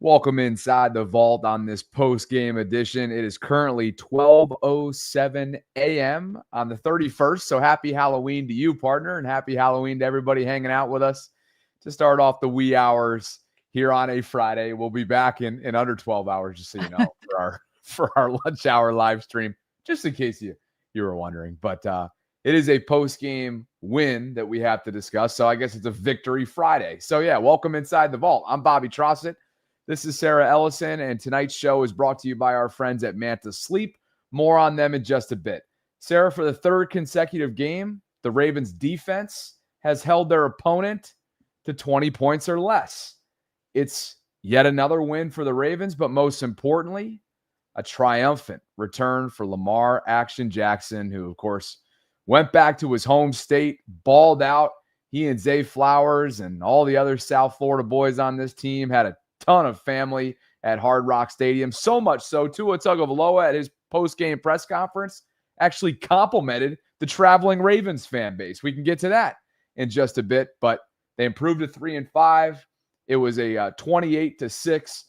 Welcome inside the vault on this post-game edition. It is currently 12:07 a.m. on the 31st. So happy Halloween to you, partner, and happy Halloween to everybody hanging out with us to start off the wee hours here on a Friday. We'll be back in under 12 hours, just so you know, for our lunch hour live stream, just in case you were wondering. But it is a post-game win that we have to discuss. So I guess it's a victory Friday. So yeah, welcome inside the vault. I'm Bobby Trossett. This is Sarah Ellison, and tonight's show is brought to you by our friends at Manta Sleep. More on them in just a bit. Sarah, for the third consecutive game, the Ravens defense has held their opponent to 20 points or less. It's yet another win for the Ravens, but most importantly, a triumphant return for Lamar Action Jackson, who, of course, went back to his home state, balled out. He and Zay Flowers and all the other South Florida boys on this team had a ton of family at Hard Rock Stadium. So much so, Tua Tagovailoa at his post-game press conference actually complimented the traveling Ravens fan base. We can get to that in just a bit, but they improved to 3-5. It was a 28-6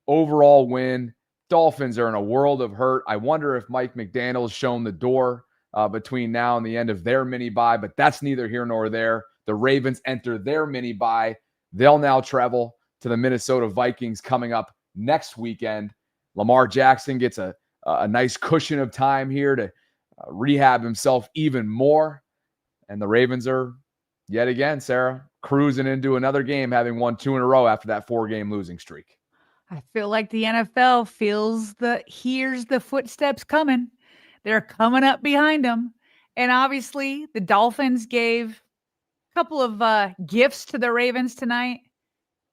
overall win. Dolphins are in a world of hurt. I wonder if Mike McDaniel's shown the door between now and the end of their mini-bye, but that's neither here nor there. The Ravens enter their mini-bye. They'll now travel to the Minnesota Vikings coming up next weekend. Lamar Jackson gets a nice cushion of time here to rehab himself even more. And the Ravens are, yet again, Sarah, cruising into another game, having won 2 in a row after that 4-game losing streak. I feel like the NFL hears the footsteps coming. They're coming up behind them. And obviously, the Dolphins gave a couple of gifts to the Ravens tonight.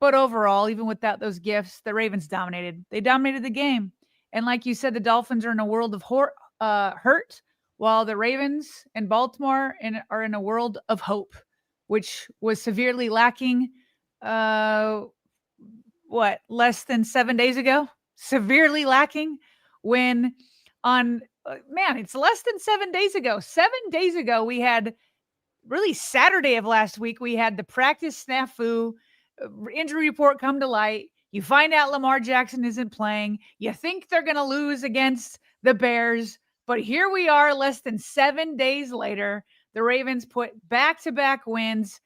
But overall, even without those gifts, the Ravens dominated. They dominated the game. And like you said, the Dolphins are in a world of hurt, while the Ravens and Baltimore are in a world of hope, which was severely lacking, less than 7 days ago? Severely lacking when it's less than 7 days ago. 7 days ago, we had, really Saturday of last week, we had the practice snafu, injury report come to light. You find out Lamar Jackson isn't playing. You think they're going to lose against the Bears. But here we are less than 7 days later. The Ravens put back-to-back wins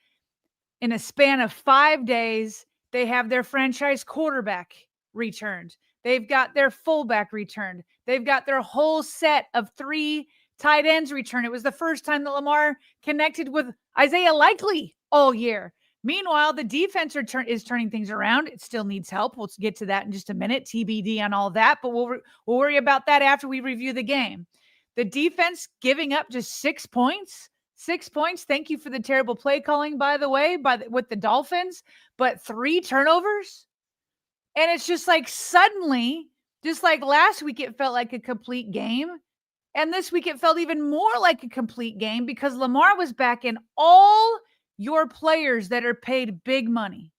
in a span of 5 days. They have their franchise quarterback returned. They've got their fullback returned. They've got their whole set of 3 tight ends returned. It was the first time that Lamar connected with Isaiah Likely all year. Meanwhile, the defense is turning things around. It still needs help. We'll get to that in just a minute, TBD on all that, but we'll worry about that after we review the game. The defense giving up just 6 points. 6 points. Thank you for the terrible play calling, by the way, with the Dolphins, but 3 turnovers. And it's just like suddenly, just like last week, it felt like a complete game. And this week it felt even more like a complete game because Lamar was back in all your players that are paid big money.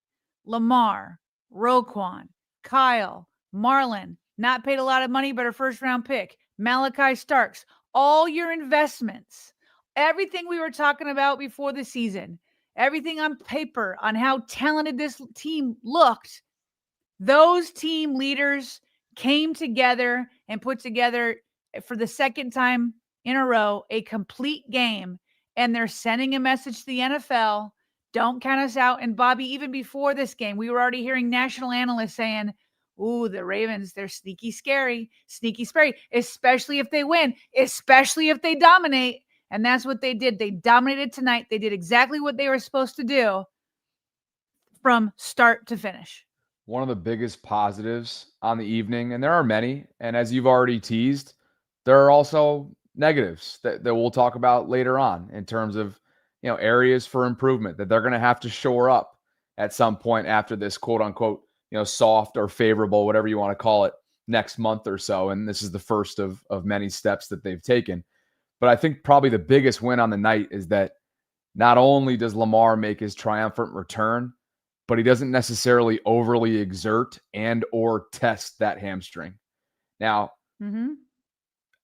Lamar, Roquan, Kyle, Marlon, not paid a lot of money, but a first-round pick. Malachi Starks, all your investments. Everything we were talking about before the season, everything on paper on how talented this team looked, those team leaders came together and put together, for the second time in a row, a complete game. And they're sending a message to the NFL, don't count us out. And Bobby, even before this game, we were already hearing national analysts saying, ooh, the Ravens, they're sneaky scary, especially if they win, especially if they dominate. And that's what they did. They dominated tonight. They did exactly what they were supposed to do from start to finish. One of the biggest positives on the evening, and there are many, and as you've already teased, there are also negatives that we'll talk about later on in terms of, areas for improvement that they're going to have to shore up at some point after this quote unquote, soft or favorable, whatever you want to call it, next month or so. And this is the first of many steps that they've taken. But I think probably the biggest win on the night is that not only does Lamar make his triumphant return, but he doesn't necessarily overly exert and or test that hamstring. Now,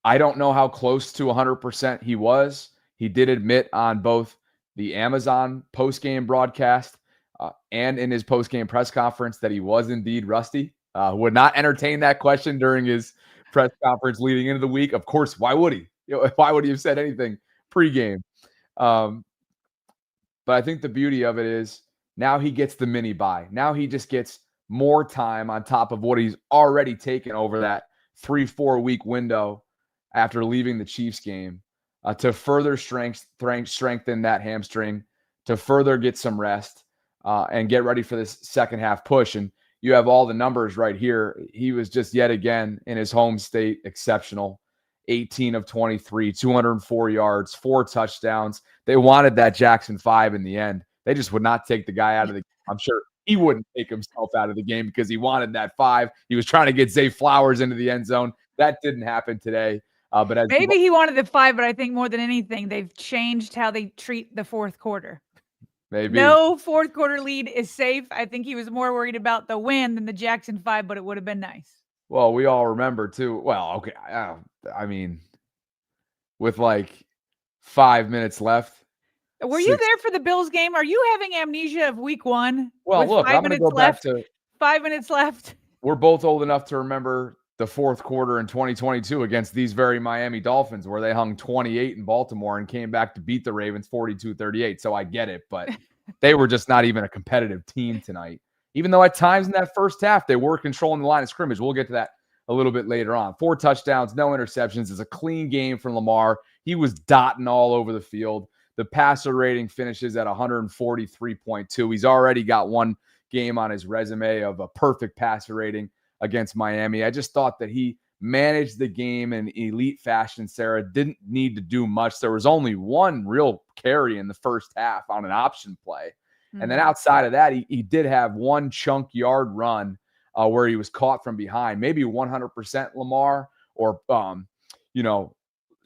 I don't know how close to 100% he was. He did admit on both the Amazon post-game broadcast and in his post-game press conference that he was indeed rusty. Would not entertain that question during his press conference leading into the week. Of course, why would he? Why would he have said anything pregame? But I think the beauty of it is now he gets the mini bye. Now he just gets more time on top of what he's already taken over that 3-4 week window after leaving the Chiefs game to further strengthen that hamstring, to further get some rest and get ready for this second half push. And you have all the numbers right here. He was just yet again in his home state exceptional. 18 of 23, 204 yards, 4 touchdowns. They wanted that Jackson 5 in the end. They just would not take the guy out of the game. I'm sure he wouldn't take himself out of the game because he wanted that 5. He was trying to get Zay Flowers into the end zone. That didn't happen today. But maybe he wanted the 5, but I think more than anything, they've changed how they treat the fourth quarter. Maybe. No fourth quarter lead is safe. I think he was more worried about the win than the Jackson 5, but it would have been nice. Well, we all remember too. Well, okay. I mean, with like 5 minutes left. Were you there for the Bills game? Are you having amnesia of week 1? Well, look, I'm going to go back to 5 minutes left. We're both old enough to remember the fourth quarter in 2022 against these very Miami Dolphins, where they hung 28 in Baltimore and came back to beat the Ravens 42-38. So I get it, but they were just not even a competitive team tonight. Even though at times in that first half, they were controlling the line of scrimmage. We'll get to that a little bit later on. 4 touchdowns, no interceptions. It's a clean game from Lamar. He was dotting all over the field. The passer rating finishes at 143.2. He's already got one game on his resume of a perfect passer rating against Miami. I just thought that he managed the game in elite fashion, Sarah. Didn't need to do much. There was only one real carry in the first half on an option play. And then outside of that, he did have one chunk yard run where he was caught from behind, maybe 100% Lamar, or,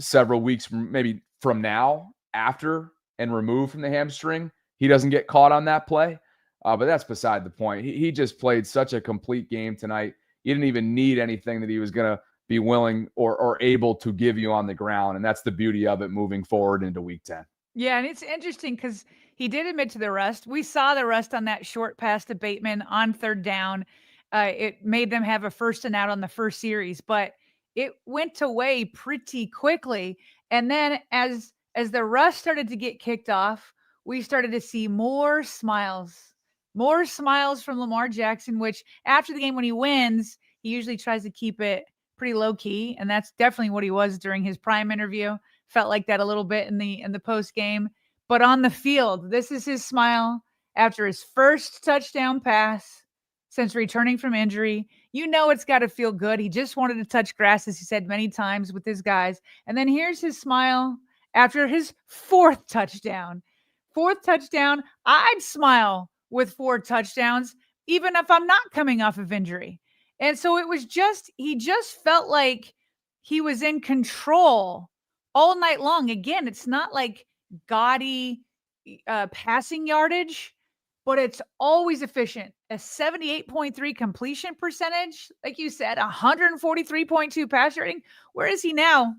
several weeks maybe from now after and removed from the hamstring, he doesn't get caught on that play. But that's beside the point. He just played such a complete game tonight. You didn't even need anything that he was going to be willing or able to give you on the ground. And that's the beauty of it moving forward into week 10. Yeah, and it's interesting because he did admit to the rust. We saw the rust on that short pass to Bateman on third down. It made them have a first and out on the first series, but it went away pretty quickly. And then as the rust started to get kicked off, we started to see more smiles from Lamar Jackson, which after the game when he wins, he usually tries to keep it pretty low key. And that's definitely what he was during his prime interview. Felt like that a little bit in the post game, but on the field, this is his smile after his first touchdown pass since returning from injury. It's got to feel good. He just wanted to touch grass, as he said many times with his guys. And then here's his smile after his fourth touchdown. I'd smile with 4 touchdowns, even if I'm not coming off of injury. And so he just felt like he was in control all night long. Again, it's not like gaudy passing yardage, but it's always efficient. A 78.3 completion percentage, like you said, 143.2 pass rating. Where is he now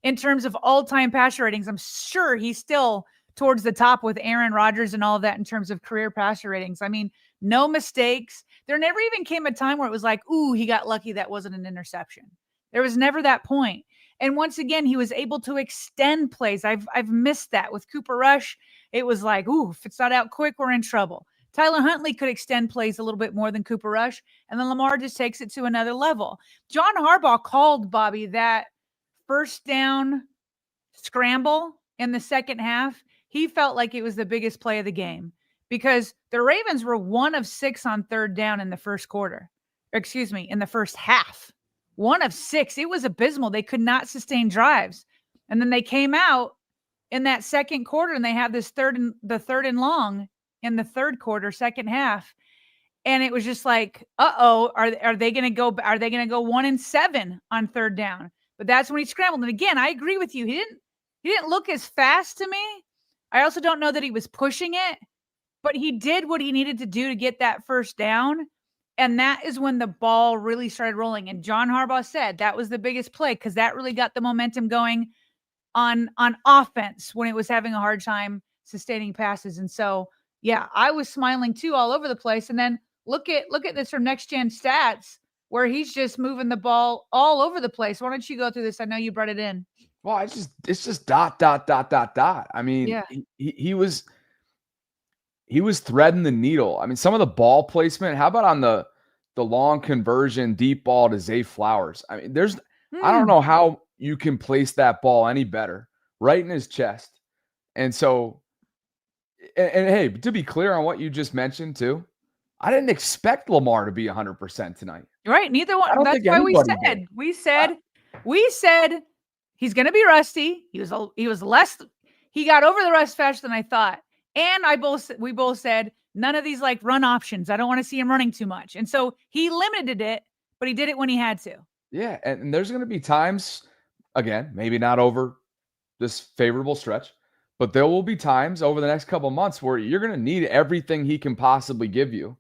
in terms of all-time passer ratings? I'm sure he's still towards the top with Aaron Rodgers and all of that in terms of career passer ratings. I mean, no mistakes. There never even came a time where it was like, ooh, he got lucky that wasn't an interception. There was never that point. And once again, he was able to extend plays. I've missed that with Cooper Rush. It was like, ooh, if it's not out quick, we're in trouble. Tyler Huntley could extend plays a little bit more than Cooper Rush, and then Lamar just takes it to another level. John Harbaugh called, Bobby, that first down scramble in the second half. He felt like it was the biggest play of the game because the Ravens were 1 of 6 on third down in the first quarter. In the first half. 1 of 6. It was abysmal. They could not sustain drives. And then they came out in that second quarter and they had this third and long in the third quarter, second half. And it was just like, are they going to go 1 and 7 on third down? But that's when he scrambled. And again, I agree with you. He didn't look as fast to me. I also don't know that he was pushing it, but he did what he needed to do to get that first down. And that is when the ball really started rolling. And John Harbaugh said that was the biggest play because that really got the momentum going on offense when it was having a hard time sustaining passes. And so Yeah, I was smiling too all over the place. And then look at this from Next Gen Stats, where he's just moving the ball all over the place. Why don't you go through this? I know you brought it in. Well, it's just dot, dot, dot, dot, dot. I mean, Yeah. he was threading the needle. I mean, some of the ball placement, how about on the long conversion deep ball to Zay Flowers? I mean, I don't know how you can place that ball any better, right in his chest. And so, and hey, to be clear on what you just mentioned too, I didn't expect Lamar to be 100% tonight. Right. Neither one. I don't That's think why anybody did. we said he's going to be rusty. He was less. He got over the rust faster than I thought. And we both said none of these like run options. I don't want to see him running too much. And so he limited it, but he did it when he had to. Yeah. And there's going to be times, again, maybe not over this favorable stretch, but there will be times over the next couple of months where you're going to need everything he can possibly give you.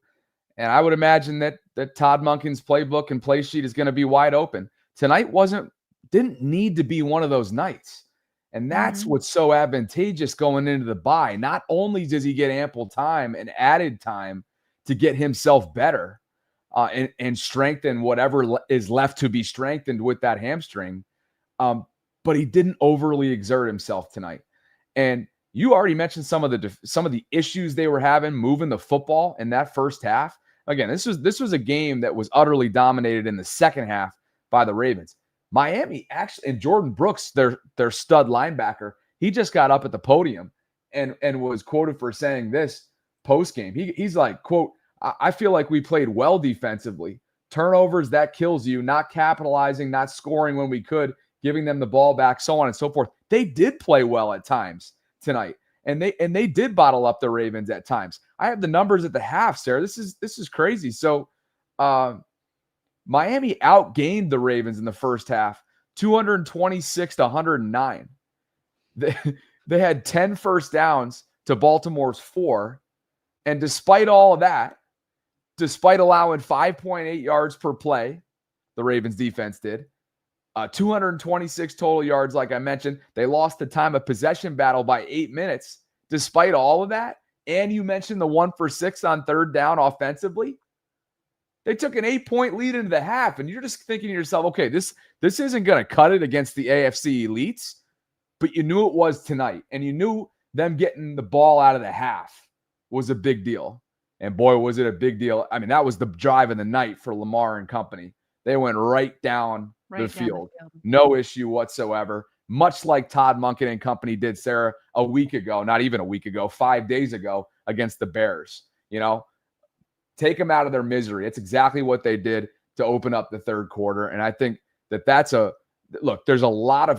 And I would imagine that Todd Monken's playbook and play sheet is going to be wide open. Tonight didn't need to be one of those nights. And that's what's so advantageous going into the bye. Not only does he get ample time and added time to get himself better and strengthen whatever is left to be strengthened with that hamstring, but he didn't overly exert himself tonight. And you already mentioned some of the issues they were having moving the football in that first half. Again, this was a game that was utterly dominated in the second half by the Ravens. Miami actually, and Jordan Brooks, their stud linebacker, he just got up at the podium and was quoted for saying this post game. He's like, quote, I feel like we played well defensively. Turnovers, that kills you. Not capitalizing, not scoring when we could, giving them the ball back, so on and so forth. They did play well at times tonight, and they did bottle up the Ravens at times. I have the numbers at the half, Sarah. This is crazy. So, Miami outgained the Ravens in the first half, 226 to 109. They had 10 first downs to Baltimore's 4, and despite all of that, despite allowing 5.8 yards per play, the Ravens defense did. 226 total yards, like I mentioned. They lost the time of possession battle by 8 minutes. Despite all of that, and you mentioned the 1 for 6 on third down offensively, they took an 8-point lead into the half, and you're just thinking to yourself, okay, this isn't going to cut it against the AFC elites, but you knew it was tonight, and you knew them getting the ball out of the half was a big deal. And boy, was it a big deal. I mean, that was the drive of the night for Lamar and company. They went right down the field. No issue whatsoever. Much like Todd Monken and company did, Sarah, a week ago, not even a week ago, 5 days ago against the Bears. Take them out of their misery. It's exactly what they did to open up the third quarter. And I think that's look, there's a lot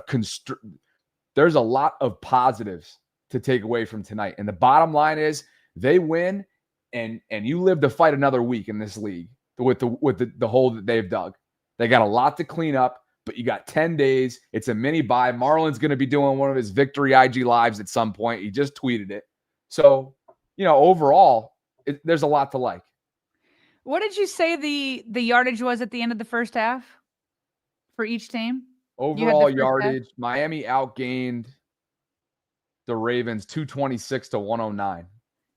of positives to take away from tonight. And the bottom line is they win and you live to fight another week in this league with the hole that they've dug. They got a lot to clean up, but you got 10 days. It's a mini bye. Marlon's going to be doing one of his victory IG lives at some point. He just tweeted it. So, overall, there's a lot to like. What did you say the yardage was at the end of the first half for each team? Overall yardage, Miami outgained the Ravens 226 to 109.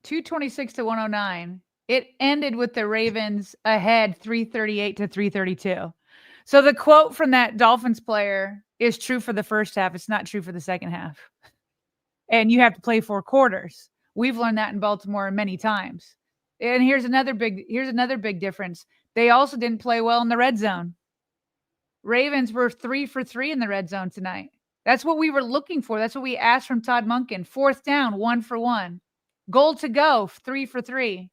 226 to 109. It ended with the Ravens ahead 338 to 332. So the quote from that Dolphins player is true for the first half. It's not true for the second half. And you have to play 4 quarters. We've learned that in Baltimore many times. And here's another big difference. They also didn't play well in the red zone. Ravens were 3 for 3 in the red zone tonight. That's what we were looking for. That's what we asked from Todd Monken. 4th down, 1 for 1. Goal to go, 3 for 3.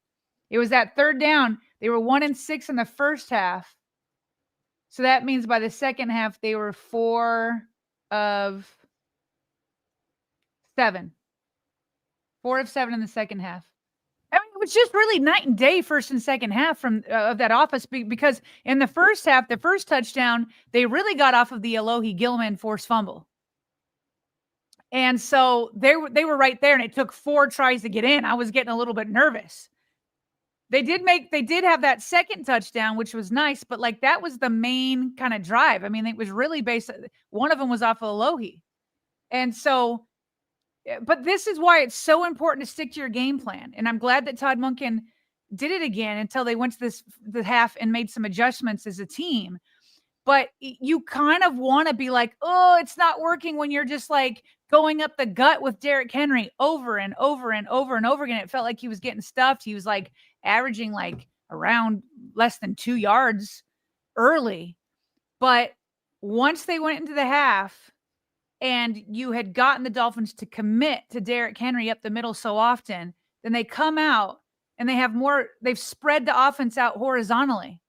It was that third down. They were 1 and 6 in the first half. So that means by the second half, they were 4 of 7. 4 of 7 in the second half. I mean, it was just really night and day first and second half from of that offense because in the first half, the first touchdown, they really got off of the Alohi Gilman forced fumble. And so they were right there, and it took 4 tries to get in. I was getting a little bit nervous. They did have that second touchdown, which was nice, but like that was the main kind of drive. I mean, it was really one of them was off of Alohi. And so But this is why it's so important to stick to your game plan. And I'm glad that Todd Monken did it again until they went to the half and made some adjustments as a team. But you kind of want to be like, oh, it's not working when you're just like going up the gut with Derrick Henry over and over and over and over again. It felt like he was getting stuffed. He was like averaging like around less than 2 yards early. But once they went into the half and you had gotten the Dolphins to commit to Derrick Henry up the middle so often, then they come out and they've spread the offense out horizontally.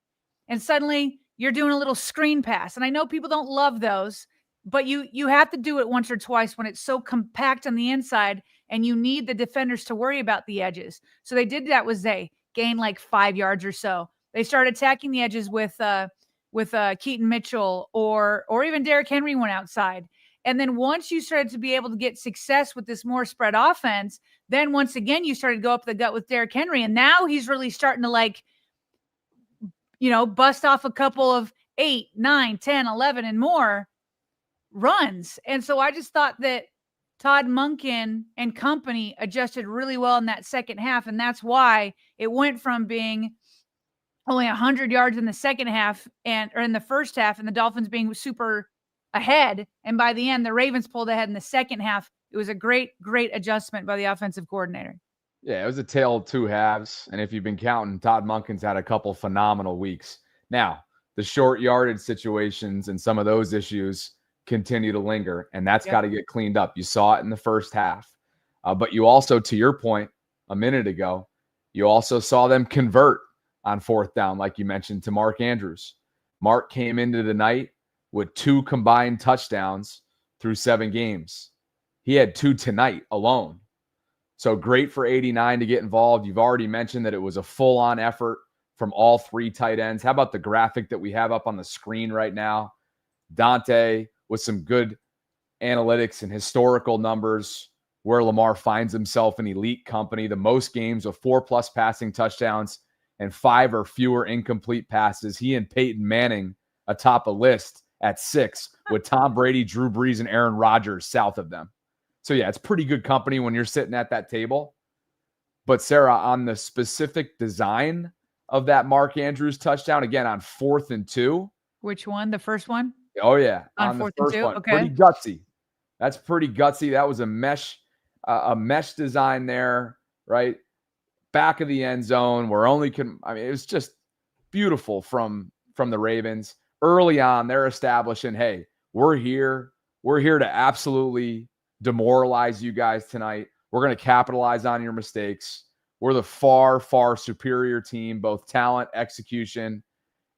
And suddenly you're doing a little screen pass. And I know people don't love those, but you have to do it once or twice when it's so compact on the inside and you need the defenders to worry about the edges. So they did that with Zay, gained like 5 yards or so. They started attacking the edges with Keaton Mitchell or even Derrick Henry went outside. And then once you started to be able to get success with this more spread offense, then once again, you started to go up the gut with Derrick Henry. And now he's really starting to like, bust off a couple of 8, 9, 10, 11 and more runs. And so I just thought that Todd Monken and company adjusted really well in that second half. And that's why it went from being only 100 yards in the second half or in the first half and the Dolphins being super ahead. And by the end, the Ravens pulled ahead in the second half. It was a great, great adjustment by the offensive coordinator. Yeah, it was a tale of two halves. And if you've been counting, Todd Monken's had a couple phenomenal weeks. Now, the short yardage situations and some of those issues continue to linger, and that's got to get cleaned up. You saw it in the first half. But you also, to your point a minute ago, you also saw them convert on fourth down, like you mentioned, to Mark Andrews. Mark came into the night with 2 combined touchdowns through 7 games. He had 2 tonight alone. So great for 89 to get involved. You've already mentioned that it was a full-on effort from all 3 tight ends. How about the graphic that we have up on the screen right now? Dante with some good analytics and historical numbers where Lamar finds himself in elite company, the most games of 4+ passing touchdowns and 5 or fewer incomplete passes. He and Peyton Manning atop a list at 6 with Tom Brady, Drew Brees, and Aaron Rodgers south of them. So, yeah, it's pretty good company when you're sitting at that table. But, Sarah, on the specific design of that Mark Andrews touchdown, again, on 4th and 2. Which one? The first one? Oh, yeah. On the 4th first and 2? one. Okay. Pretty gutsy. That's pretty gutsy. That was a mesh design there, right? Back of the end zone. It was just beautiful from the Ravens. Early on, they're establishing, hey, we're here. We're here to absolutely demoralize you guys tonight. We're going to capitalize on your mistakes. We're the far, far superior team, both talent, execution,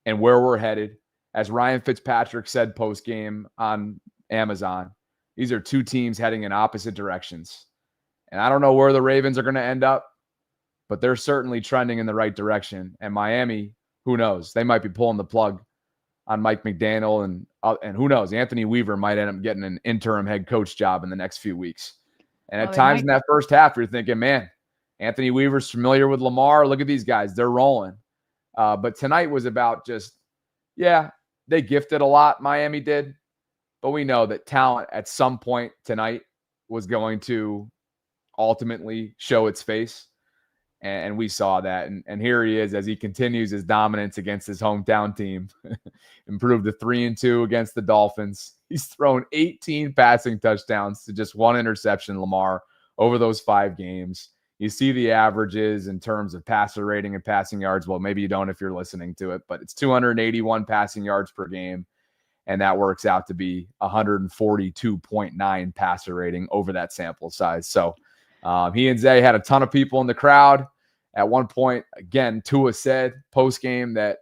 and where we're headed. As Ryan Fitzpatrick said post-game on Amazon, these are 2 teams heading in opposite directions. And I don't know where the Ravens are going to end up, but they're certainly trending in the right direction. And Miami, who knows? They might be pulling the plug on Mike McDaniel, and who knows? Anthony Weaver might end up getting an interim head coach job in the next few weeks. And at times in that first half, you're thinking, man, Anthony Weaver's familiar with Lamar. Look at these guys. They're rolling. But tonight was about just, they gifted a lot, Miami did. But we know that talent at some point tonight was going to ultimately show its face. And we saw that. And here he is as he continues his dominance against his hometown team. Improved to 3-2 against the Dolphins. He's thrown 18 passing touchdowns to just 1 interception, Lamar, over those 5 games. You see the averages in terms of passer rating and passing yards. Well, maybe you don't if you're listening to it, but it's 281 passing yards per game. And that works out to be 142.9 passer rating over that sample size. So he and Zay had a ton of people in the crowd. At one point, again, Tua said post-game that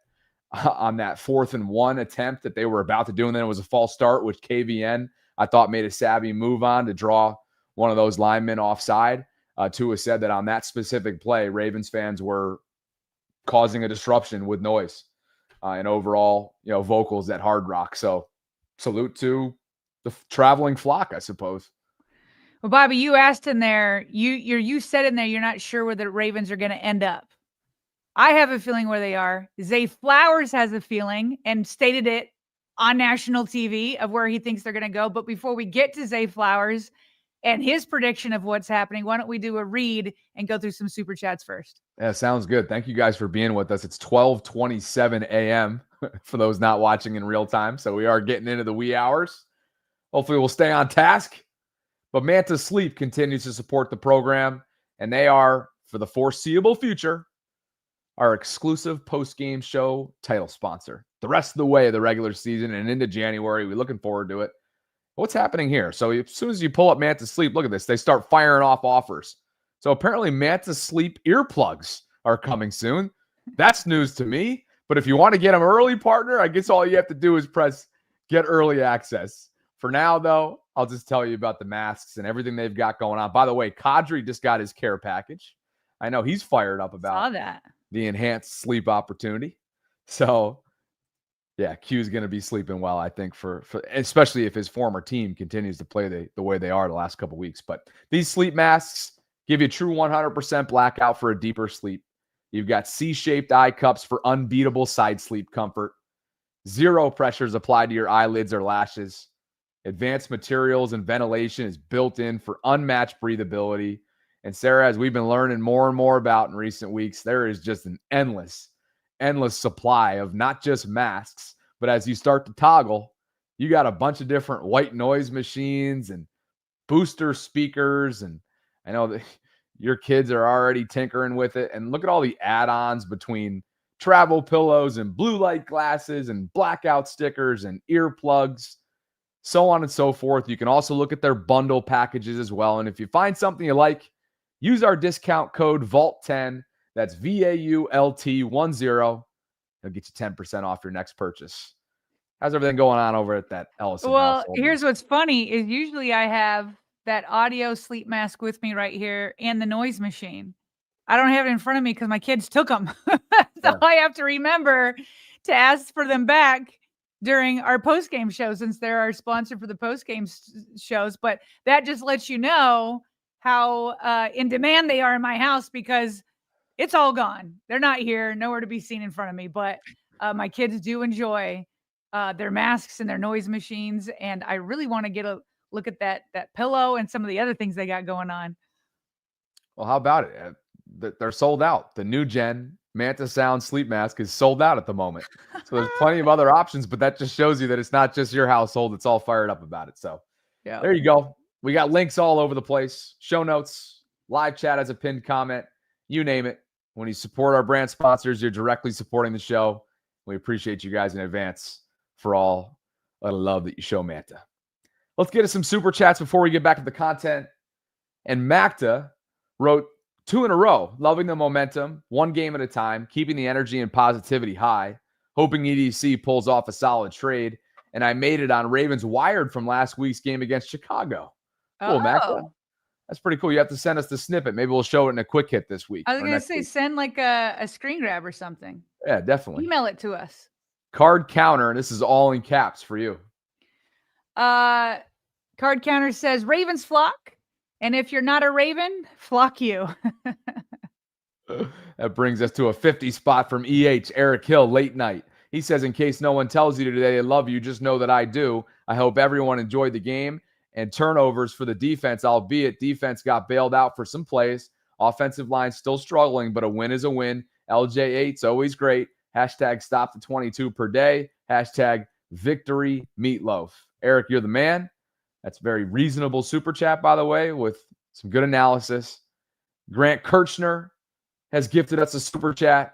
on that 4th and 1 attempt that they were about to do, and then it was a false start, which KVN, I thought, made a savvy move on to draw one of those linemen offside. Tua said that on that specific play, Ravens fans were causing a disruption with noise and overall, vocals at Hard Rock. So salute to the traveling flock, I suppose. Well, Bobby, you asked in there, you said in there, you're not sure where the Ravens are going to end up. I have a feeling where they are. Zay Flowers has a feeling and stated it on national TV of where he thinks they're going to go. But before we get to Zay Flowers, and his prediction of what's happening. Why don't we do a read and go through some super chats first? Yeah, sounds good. Thank you guys for being with us. It's 12:27 a.m. for those not watching in real time. So we are getting into the wee hours. Hopefully we'll stay on task. But Manta Sleep continues to support the program, and they are, for the foreseeable future, our exclusive post-game show title sponsor. The rest of the way of the regular season and into January, we're looking forward to it. What's happening here? So as soon as you pull up Manta Sleep, look at this. They start firing off offers. So apparently Manta Sleep earplugs are coming soon. That's news to me. But if you want to get them early, partner, I guess all you have to do is press get early access. For now, though, I'll just tell you about the masks and everything they've got going on. By the way, Kadri just got his care package. I know he's fired up about the enhanced sleep opportunity. So, yeah, Q's going to be sleeping well, I think, for especially if his former team continues to play the way they are the last couple of weeks. But these sleep masks give you true 100% blackout for a deeper sleep. You've got C-shaped eye cups for unbeatable side sleep comfort. Zero pressures applied to your eyelids or lashes. Advanced materials and ventilation is built in for unmatched breathability. And Sarah, as we've been learning more and more about in recent weeks, there is just an endless supply of not just masks, but as you start to toggle, you got a bunch of different white noise machines and booster speakers. And I know that your kids are already tinkering with it. And look at all the add-ons between travel pillows and blue light glasses and blackout stickers and earplugs, so on and so forth. You can also look at their bundle packages as well. And if you find something you like, use our discount code VAULT10. That's VAULT10. It'll get you 10% off your next purchase. How's everything going on over at that Ellison household? Here's what's funny is usually I have that audio sleep mask with me right here and the noise machine. I don't have it in front of me because my kids took them. So I have to remember to ask for them back during our post-game show since they're our sponsor for the post-game shows. But that just lets you know how in demand they are in my house because it's all gone. They're not here, nowhere to be seen in front of me. But my kids do enjoy their masks and their noise machines. And I really want to get a look at that pillow and some of the other things they got going on. Well, how about it? They're sold out. The new gen Manta Sound sleep mask is sold out at the moment. So there's plenty of other options, but that just shows you that it's not just your household. It's all fired up about it. So there you go. We got links all over the place. Show notes, live chat as a pinned comment, you name it. When you support our brand sponsors, you're directly supporting the show. We appreciate you guys in advance for all the love that you show Manta. Let's get to some super chats before we get back to the content. And Macta wrote 2 in a row, loving the momentum, one game at a time, keeping the energy and positivity high, hoping EDC pulls off a solid trade. And I made it on Ravens Wired from last week's game against Chicago. Cool, Macta. That's pretty cool. You have to send us the snippet. Maybe we'll show it in a quick hit this week. I was going to say, send like a screen grab or something. Yeah, definitely. Email it to us. Card counter, and this is all in caps for you. Card counter says, Ravens flock. And if you're not a Raven, flock you. That brings us to a 50 spot from EH, Eric Hill, late night. He says, in case no one tells you today they love you, just know that I do. I hope everyone enjoyed the game and turnovers for the defense, albeit defense got bailed out for some plays. Offensive line still struggling, but a win is a win. LJ8's always great. Hashtag stop the 22 per day. Hashtag victory meatloaf. Eric, you're the man. That's a very reasonable super chat, by the way, with some good analysis. Grant Kirchner has gifted us a super chat.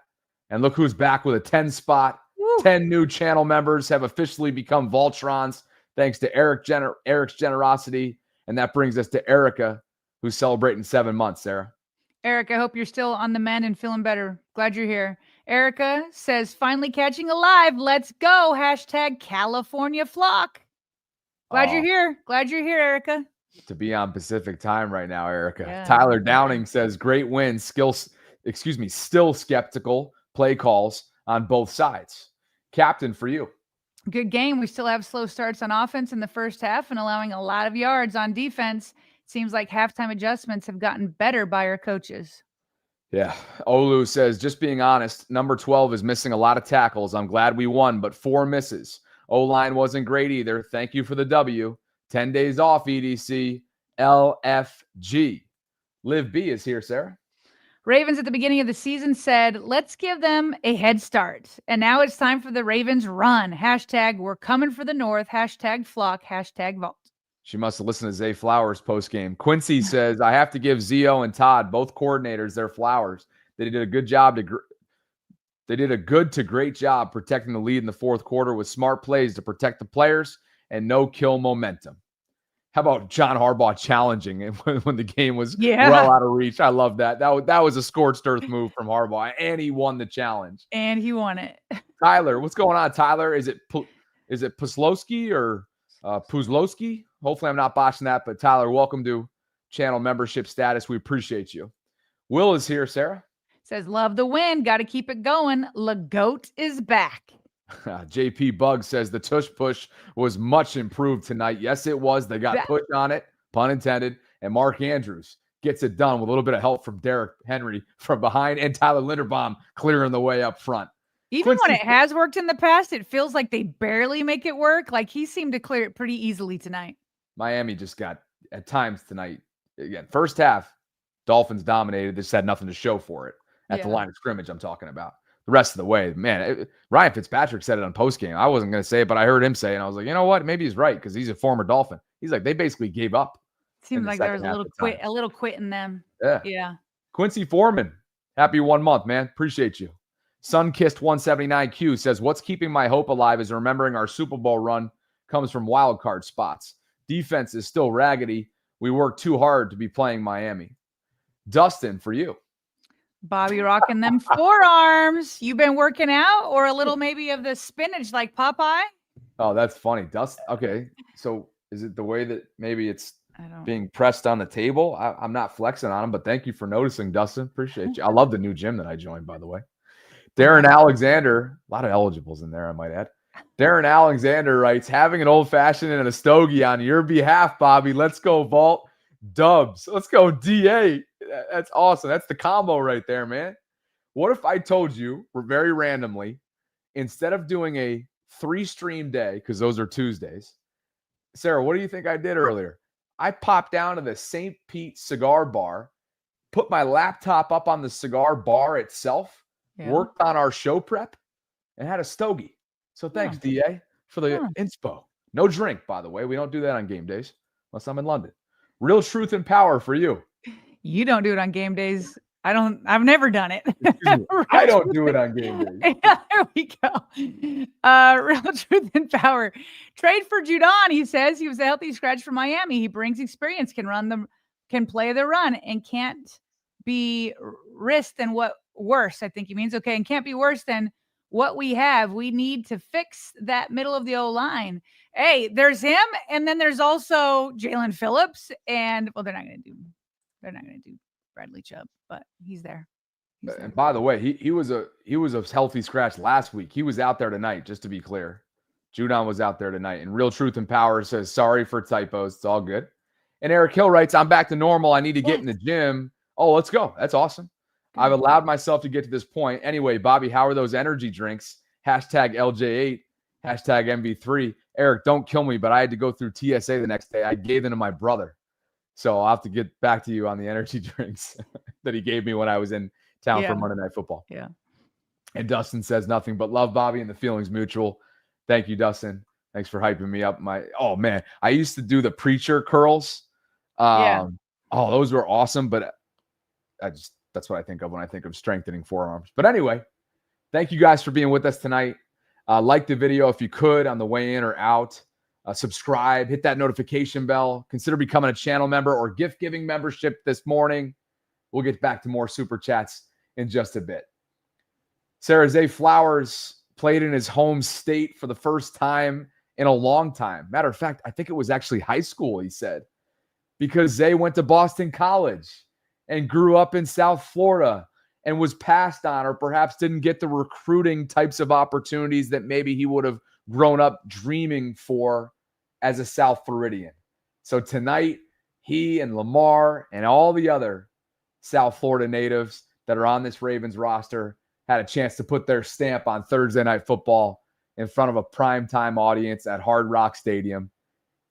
And look who's back with a 10 spot. Woo. 10 new channel members have officially become Voltrons, thanks to Eric's generosity. And that brings us to Erica, who's celebrating 7 months, Sarah. Eric, I hope you're still on the mend and feeling better. Glad you're here. Erica says, finally catching alive. Let's go. Hashtag California flock. Glad you're here. Glad you're here, Erica. To be on Pacific time right now, Erica. Yeah. Tyler Downing says, great win. Still skeptical play calls on both sides. Captain, for you. Good game. We still have slow starts on offense in the first half and allowing a lot of yards on defense. Seems like halftime adjustments have gotten better by our coaches. Yeah. Olu says, just being honest, number 12 is missing a lot of tackles. I'm glad we won, but 4 misses. O-line wasn't great either. Thank you for the W. 10 days off, EDC. LFG. Liv B is here, Sarah. Ravens at the beginning of the season said, let's give them a head start. And now it's time for the Ravens run. Hashtag we're coming for the North. Hashtag flock. Hashtag vault. She must have listened to Zay Flowers post game. Quincy says, I have to give Zio and Todd, both coordinators, their flowers. They did a good job They did a good to great job protecting the lead in the fourth quarter with smart plays to protect the players and no kill momentum. How about John Harbaugh challenging when the game was well out of reach? I love that. That was a scorched earth move from Harbaugh, and he won the challenge. And he won it. Tyler, what's going on, Tyler? Is it Puslowski or Puzlowski? Hopefully I'm not botching that, but Tyler, welcome to channel membership status. We appreciate you. Will is here, Sarah. Says, love the win. Got to keep it going. LaGoat is back. JP Bug says the tush push was much improved tonight. Yes, it was. They got pushed on it, pun intended. And Mark Andrews gets it done with a little bit of help from Derrick Henry from behind and Tyler Linderbaum clearing the way up front. Even when it has worked in the past, it feels like they barely make it work. Like he seemed to clear it pretty easily tonight. Miami just got, at times tonight, again, first half, Dolphins dominated. They just had nothing to show for it at the line of scrimmage I'm talking about. The rest of the way, man, Ryan Fitzpatrick said it on postgame. I wasn't going to say it, but I heard him say it, and I was like, you know what? Maybe he's right because he's a former Dolphin. He's like, they basically gave up. Seemed like there was a little quit in them. Yeah. Quincy Foreman, happy 1 month, man. Appreciate you. Sunkissed 179Q says, what's keeping my hope alive is remembering our Super Bowl run comes from wild card spots. Defense is still raggedy. We work too hard to be playing Miami. Dustin, for you. Bobby rocking them forearms. You been working out or a little maybe of the spinach like Popeye? Oh, that's funny. Dustin. Okay. So is it the way that maybe it's being pressed on the table? I'm not flexing on him, but thank you for noticing, Dustin. Appreciate you. I love the new gym that I joined, by the way. Darren Alexander, a lot of eligibles in there, I might add. Darren Alexander writes, having an old fashioned and a stogie on your behalf, Bobby. Let's go, Vault. Dubs. Let's go, DA. That's awesome. That's the combo right there, man. What if I told you, very randomly, instead of doing a 3-stream day, because those are Tuesdays, Sarah, what do you think I did earlier? I popped down to the St. Pete cigar bar, put my laptop up on the cigar bar itself, worked on our show prep, and had a stogie. So thanks, DA, for the inspo. No drink, by the way. We don't do that on game days unless I'm in London. Real truth and power for you. You don't do it on game days. I've never done it. I don't do it on game days. Yeah, there we go. Real truth and power. Trade for Judon. He says he was a healthy scratch for Miami. He brings experience, can play the run, and can't be worse than what worse. I think he means and can't be worse than what we have. We need to fix that middle of the O-line. Hey, there's him, and then there's also Jalen Phillips, and they're not going to do Bradley Chubb, but he's there. And by the way, he was a healthy scratch last week. He was out there tonight, just to be clear. Judon was out there tonight. And Real Truth and Power says, sorry for typos. It's all good. And Eric Hill writes, I'm back to normal. I need to get in the gym. Oh, let's go. That's awesome. I've allowed myself to get to this point. Anyway, Bobby, how are those energy drinks? Hashtag LJ8, hashtag MV3. Eric, don't kill me, but I had to go through TSA the next day. I gave them to my brother. So I'll have to get back to you on the energy drinks that he gave me when I was in town for Monday Night Football. Yeah. And Dustin says nothing but love, Bobby, and the feeling's mutual. Thank you, Dustin. Thanks for hyping me up. Oh man, I used to do the preacher curls. Oh, those were awesome, but that's what I think of when I think of strengthening forearms. But anyway, thank you guys for being with us tonight. Like the video if you could on the way in or out. Subscribe, hit that notification bell. Consider becoming a channel member or gift-giving membership this morning. We'll get back to more super chats in just a bit. Sarah, Zay Flowers played in his home state for the first time in a long time. Matter of fact, I think it was actually high school, he said, because Zay went to Boston College and grew up in South Florida and was passed on or perhaps didn't get the recruiting types of opportunities that maybe he would have grown up dreaming for as a South Floridian. So tonight, he and Lamar and all the other South Florida natives that are on this Ravens roster had a chance to put their stamp on Thursday Night Football in front of a primetime audience at Hard Rock Stadium.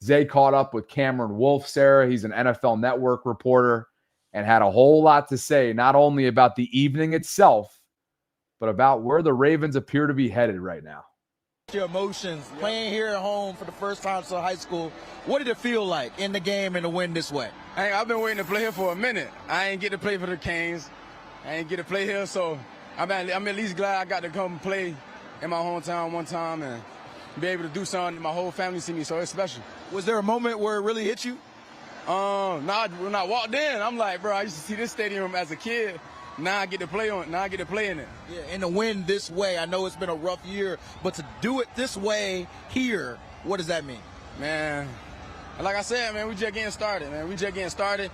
Zay caught up with Cameron Wolfe, Sarah. He's an NFL Network reporter and had a whole lot to say, not only about the evening itself, but about where the Ravens appear to be headed right now. Your emotions playing here at home for the first time since high school. What did it feel like in the game and to win this way? Hey, I've been waiting to play here for a minute. I ain't get to play for the Canes. I ain't get to play here, so I'm at least glad I got to come play in my hometown one time and be able to do something. My whole family see me, so it's special. Was there a moment where it really hit you? Nah, when I walked in, I'm like, bro, I used to see this stadium as a kid. Now I get to play on. Now I get to play in it. Yeah, and to win this way, I know it's been a rough year, but to do it this way here, what does that mean? Man, like I said, man, we just getting started, man. We just getting started.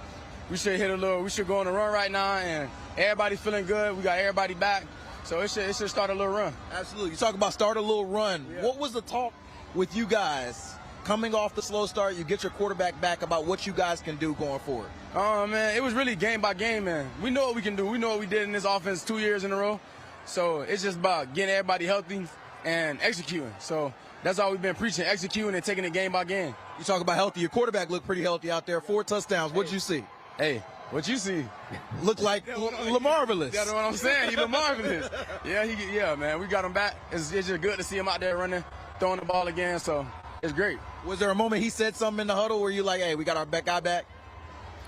We should we should go on a run right now, and everybody's feeling good. We got everybody back, so it should start a little run. Absolutely. You talk about start a little run. Yeah. What was the talk with you guys coming off the slow start? You get your quarterback back about what you guys can do going forward. Oh, man, it was really game by game, man. We know what we can do. We know what we did in this offense 2 years in a row. So it's just about getting everybody healthy and executing. So that's all we've been preaching, executing and taking it game by game. You talk about healthy. Your quarterback looked pretty healthy out there. 4 touchdowns. What did you see? Hey, what you see? Looked like Lamarvelous. That's what I'm saying. He Lamarvelous. Yeah, man. We got him back. It's just good to see him out there running, throwing the ball again. So it's great. Was there a moment he said something in the huddle where you like, hey, we got our guy back?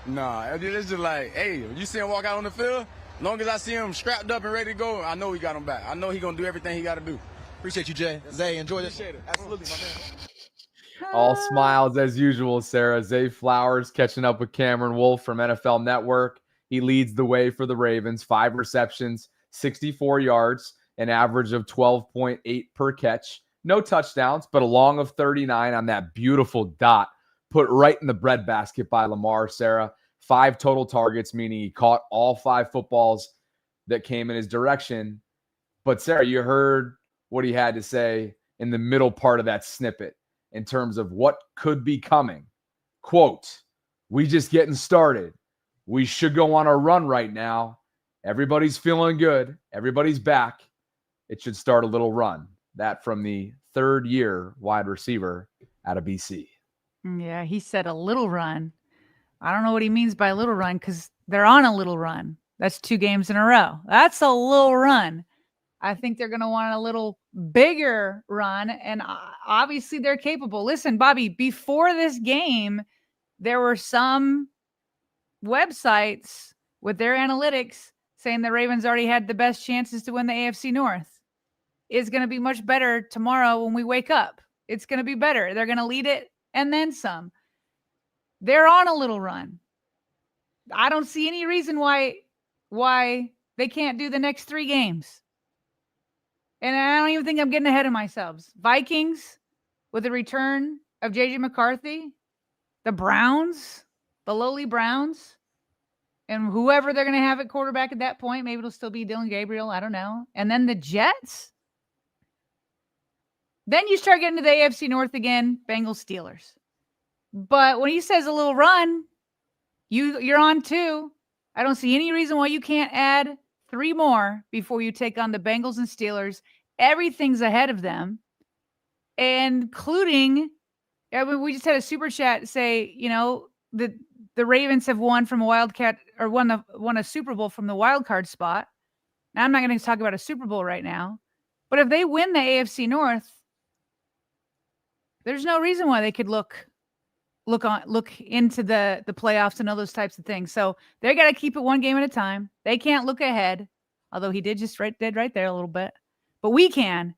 Nah, it's just like, hey, you see him walk out on the field, as long as I see him strapped up and ready to go, I know we got him back. I know he's going to do everything he got to do. Appreciate you, Jay. Zay, enjoy this. Appreciate it. Absolutely, my man. All smiles as usual, Sarah. Zay Flowers catching up with Cameron Wolfe from NFL Network. He leads the way for the Ravens. 5 receptions, 64 yards, an average of 12.8 per catch. No touchdowns, but a long of 39 on that beautiful dot put right in the breadbasket by Lamar, Sarah. 5 total targets, meaning he caught all 5 footballs that came in his direction. But, Sarah, you heard what he had to say in the middle part of that snippet in terms of what could be coming. Quote, "We just getting started. We should go on a run right now. Everybody's feeling good. Everybody's back. It should start a little run." That from the third-year wide receiver out of BC. Yeah, he said a little run. I don't know what he means by a little run because they're on a little run. That's 2 games in a row. That's a little run. I think they're going to want a little bigger run, and obviously they're capable. Listen, Bobby, before this game, there were some websites with their analytics saying the Ravens already had the best chances to win the AFC North. It's going to be much better tomorrow when we wake up. It's going to be better. They're going to lead it and then some. They're on a little run. I don't see any reason why they can't do the next 3 games. And I don't even think I'm getting ahead of myself. Vikings with the return of J.J. McCarthy, the Browns, the lowly Browns, and whoever they're going to have at quarterback at that point. Maybe it'll still be Dylan Gabriel. I don't know. And then the Jets. Then you start getting to the AFC North again, Bengals, Steelers. But when he says a little run, you're on 2. I don't see any reason why you can't add 3 more before you take on the Bengals and Steelers. Everything's ahead of them, including, we just had a super chat say, the Ravens have won from a Wildcat or won a Super Bowl from the wild card spot. Now, I'm not going to talk about a Super Bowl right now, but if they win the AFC North, there's no reason why they could look into the playoffs and all those types of things. So they got to keep it 1 game at a time. They can't look ahead, although he did just right there a little bit. But we can.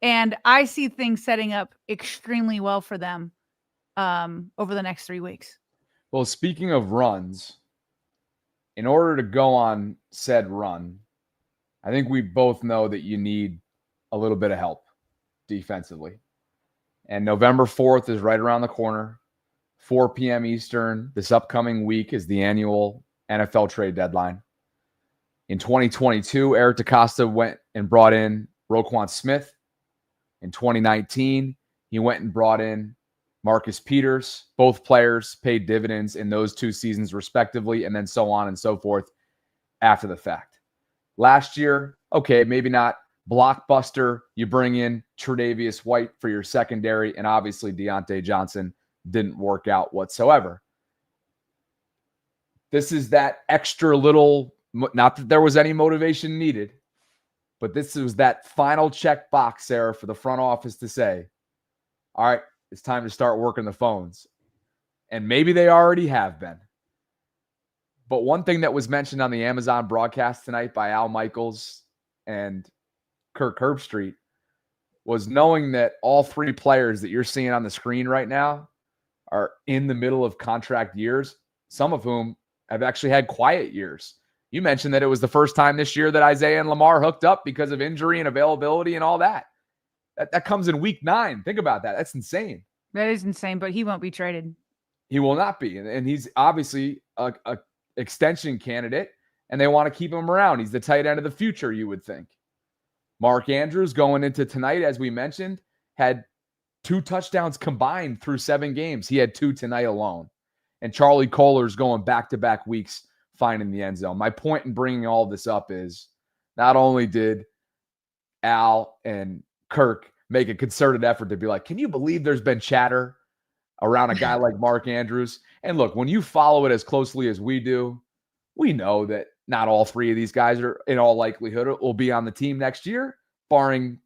And I see things setting up extremely well for them over the next 3 weeks. Well, speaking of runs, in order to go on said run, I think we both know that you need a little bit of help defensively. And November 4th is right around the corner. 4 p.m. Eastern. This upcoming week is the annual NFL trade deadline. In 2022, Eric DeCosta went and brought in Roquan Smith. In 2019, he went and brought in Marcus Peters. Both players paid dividends in those 2 seasons respectively, and then so on and so forth after the fact. Last year, okay, maybe not blockbuster. You bring in Tre'Davious White for your secondary and obviously Deontay Johnson didn't work out whatsoever. This is that extra little, not that there was any motivation needed, but this was that final check box, Sarah, for the front office to say, all right, it's time to start working the phones. And maybe they already have been. But one thing that was mentioned on the Amazon broadcast tonight by Al Michaels and Kirk Herbstreit was knowing that all three players that you're seeing on the screen right now are in the middle of contract years, some of whom have actually had quiet years. You mentioned that it was the first time this year that Isaiah and Lamar hooked up because of injury and availability and all that. That comes in week 9. Think about that. That's insane. That is insane, but he won't be traded. He will not be. And he's obviously a extension candidate, and they want to keep him around. He's the tight end of the future, you would think. Mark Andrews going into tonight, as we mentioned, had 2 touchdowns combined through 7 games. He had 2 tonight alone. And Charlie Kolar's going back-to-back weeks finding the end zone. My point in bringing all this up is not only did Al and Kirk make a concerted effort to be like, can you believe there's been chatter around a guy like Mark Andrews? And look, when you follow it as closely as we do, we know that not all 3 of these guys are, in all likelihood, will be on the team next year, barring,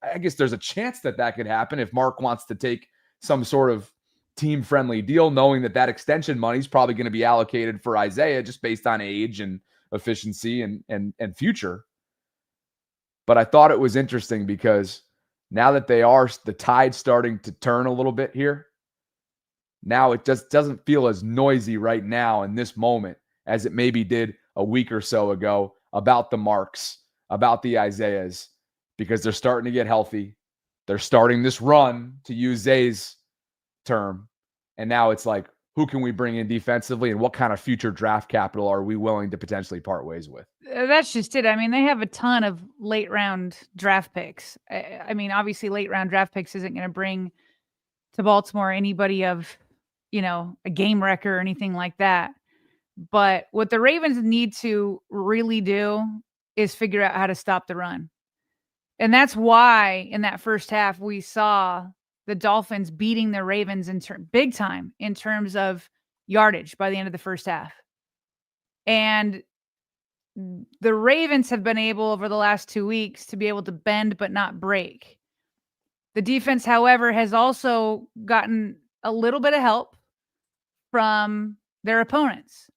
I guess there's a chance that could happen if Mark wants to take some sort of team-friendly deal, knowing that extension money is probably going to be allocated for Isaiah just based on age and efficiency and future. But I thought it was interesting because now that the tide starting to turn a little bit here, now it just doesn't feel as noisy right now in this moment as it maybe did a week or so ago about the Marks, about the Isaiahs, because they're starting to get healthy. They're starting this run, to use Zay's term. And now it's like, who can we bring in defensively, and what kind of future draft capital are we willing to potentially part ways with? That's just it. I mean, they have a ton of late round draft picks. I mean, obviously late round draft picks isn't going to bring to Baltimore anybody of, a game wrecker or anything like that. But what the Ravens need to really do is figure out how to stop the run. And that's why in that first half, we saw the Dolphins beating the Ravens big time in terms of yardage by the end of the first half. And the Ravens have been able over the last 2 weeks to be able to bend but not break. The defense, however, has also gotten a little bit of help from their opponents.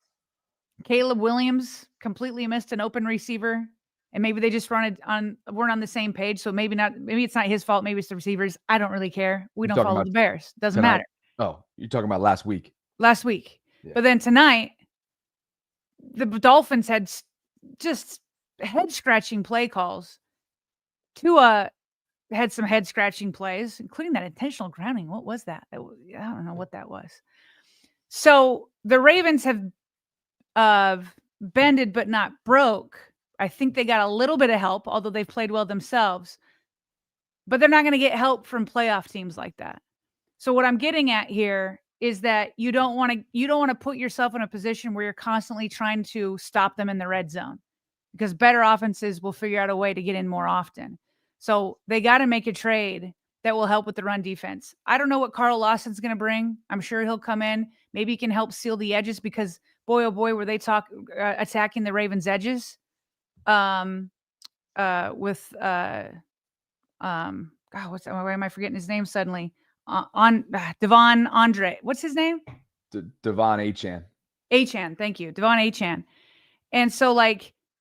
Caleb Williams completely missed an open receiver, and maybe they just weren't on the same page. So maybe it's not his fault. Maybe it's the receivers. I don't really care. We don't follow the Bears. Doesn't matter. Oh, you're talking about last week. Yeah. But then tonight, the Dolphins had just head-scratching play calls. Tua had some head-scratching plays, including that intentional grounding. What was that? I don't know what that was. So the Ravens have bended but not broke. I think they got a little bit of help, although they've played well themselves. But they're not going to get help from playoff teams like that. So what I'm getting at here is that you don't want to put yourself in a position where you're constantly trying to stop them in the red zone, because better offenses will figure out a way to get in more often. So they got to make a trade that will help with the run defense. I don't know what Carl Lawson's going to bring. I'm sure he'll come in. Maybe he can help seal the edges, because boy, oh boy, were they attacking the Ravens' edges. God, why am I forgetting his name suddenly? Devon Andre. What's his name? Devon Achane. Achane, thank you. Devon Achane. And so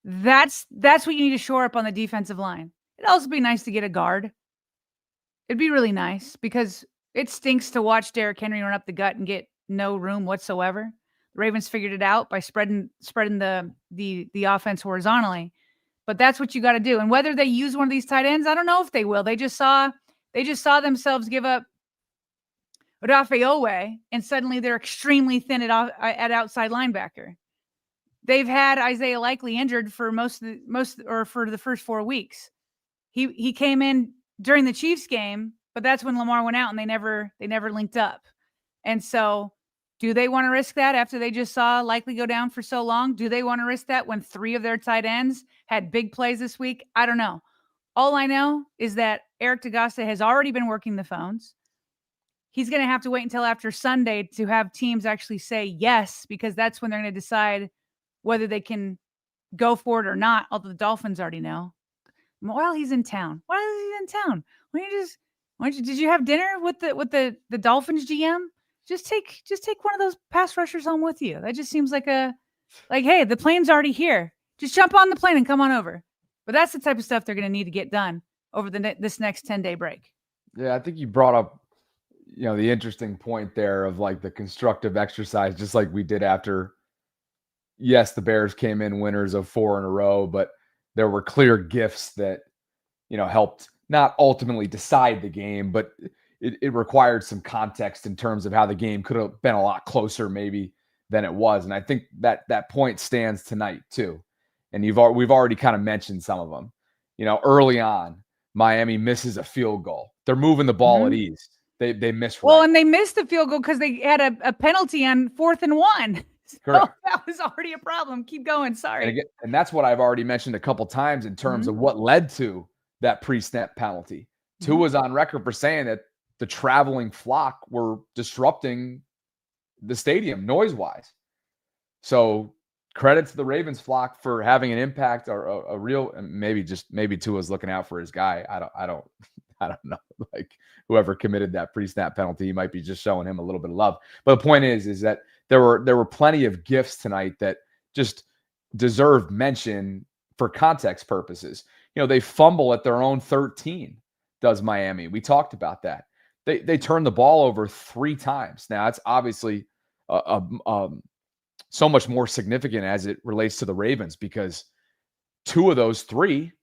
that's what you need to shore up on the defensive line. It'd also be nice to get a guard. It'd be really nice, because it stinks to watch Derrick Henry run up the gut and get no room whatsoever. The Ravens figured it out by spreading the offense horizontally. But that's what you got to do. And whether they use one of these tight ends, I don't know if they will. They just saw themselves give up Odafe Owe, and suddenly they're extremely thin at outside linebacker. They've had Isaiah Likely injured for for the first 4 weeks. He came in during the Chiefs game, but that's when Lamar went out and they never linked up. And so, do they want to risk that after they just saw Likely go down for so long? Do they want to risk that when 3 of their tight ends had big plays this week? I don't know. All I know is that Eric DeGosta has already been working the phones. he's going to have to wait until after Sunday to have teams actually say yes, because that's when they're going to decide whether they can go for it or not. Although the Dolphins already know. While he's in town, did you have dinner with the Dolphins GM? Just take one of those pass rushers home with you. That just seems like hey, the plane's already here. Just jump on the plane and come on over. But that's the type of stuff they're going to need to get done over this next 10-day break. Yeah, I think you brought up, the interesting point there of like the constructive exercise, just like we did after. Yes, the Bears came in winners of 4 in a row, but there were clear gifts that, helped not ultimately decide the game, but it required some context in terms of how the game could have been a lot closer maybe than it was. And I think that point stands tonight too. And we've already kind of mentioned some of them. Early on, Miami misses a field goal. They're moving the ball at ease. They miss. Well, and they missed the field goal because they had a penalty on 4th and 1. Correct. So that was already a problem. Keep going. Sorry. And that's what I've already mentioned a couple times in terms of what led to that pre-snap penalty. Tua was on record for saying that the traveling flock were disrupting the stadium noise-wise. So credit to the Ravens flock for having an impact or a real, maybe Tua's looking out for his guy. I don't know. Like whoever committed that pre-snap penalty, he might be just showing him a little bit of love. But the point is that there were plenty of gifts tonight that just deserve mention for context purposes. They fumble at their own 13, does Miami. We talked about that. They turn the ball over 3 times. Now, it's obviously so much more significant as it relates to the Ravens because 2 of those 3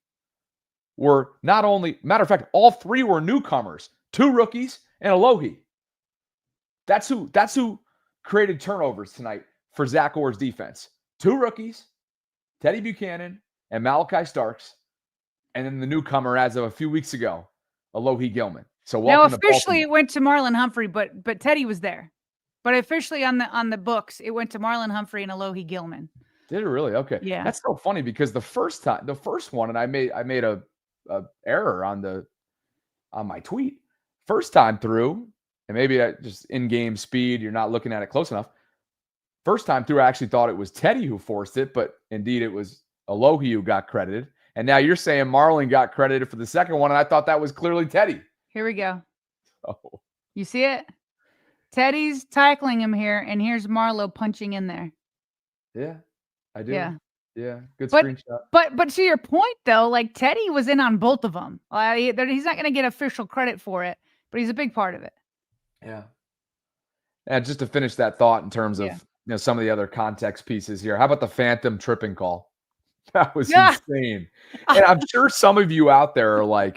were not only, matter of fact, all 3 were newcomers, 2 rookies and Alohi. That's who created turnovers tonight for Zach Orr's defense. 2 rookies, Teddy Buchanan and Malachi Starks, and then the newcomer as of a few weeks ago, Alohi Gilman. So now officially it went to Marlon Humphrey, but Teddy was there. But officially on the books, it went to Marlon Humphrey and Alohi Gilman. Did it really? Okay. Yeah. That's so funny because the first one, and I made a error on my tweet. First time through, and maybe just in-game speed, you're not looking at it close enough. First time through, I actually thought it was Teddy who forced it, but indeed it was Alohi who got credited. And now you're saying Marlon got credited for the second one, and I thought that was clearly Teddy. Here we go. Oh. You see it? Teddy's tackling him here, and here's Marlo punching in there. Yeah, I do. Yeah. Good screenshot. But to your point, though, like Teddy was in on both of them. He's not going to get official credit for it, but he's a big part of it. Yeah. And just to finish that thought in terms of some of the other context pieces here, how about the phantom tripping call? That was insane. And I'm sure some of you out there are like,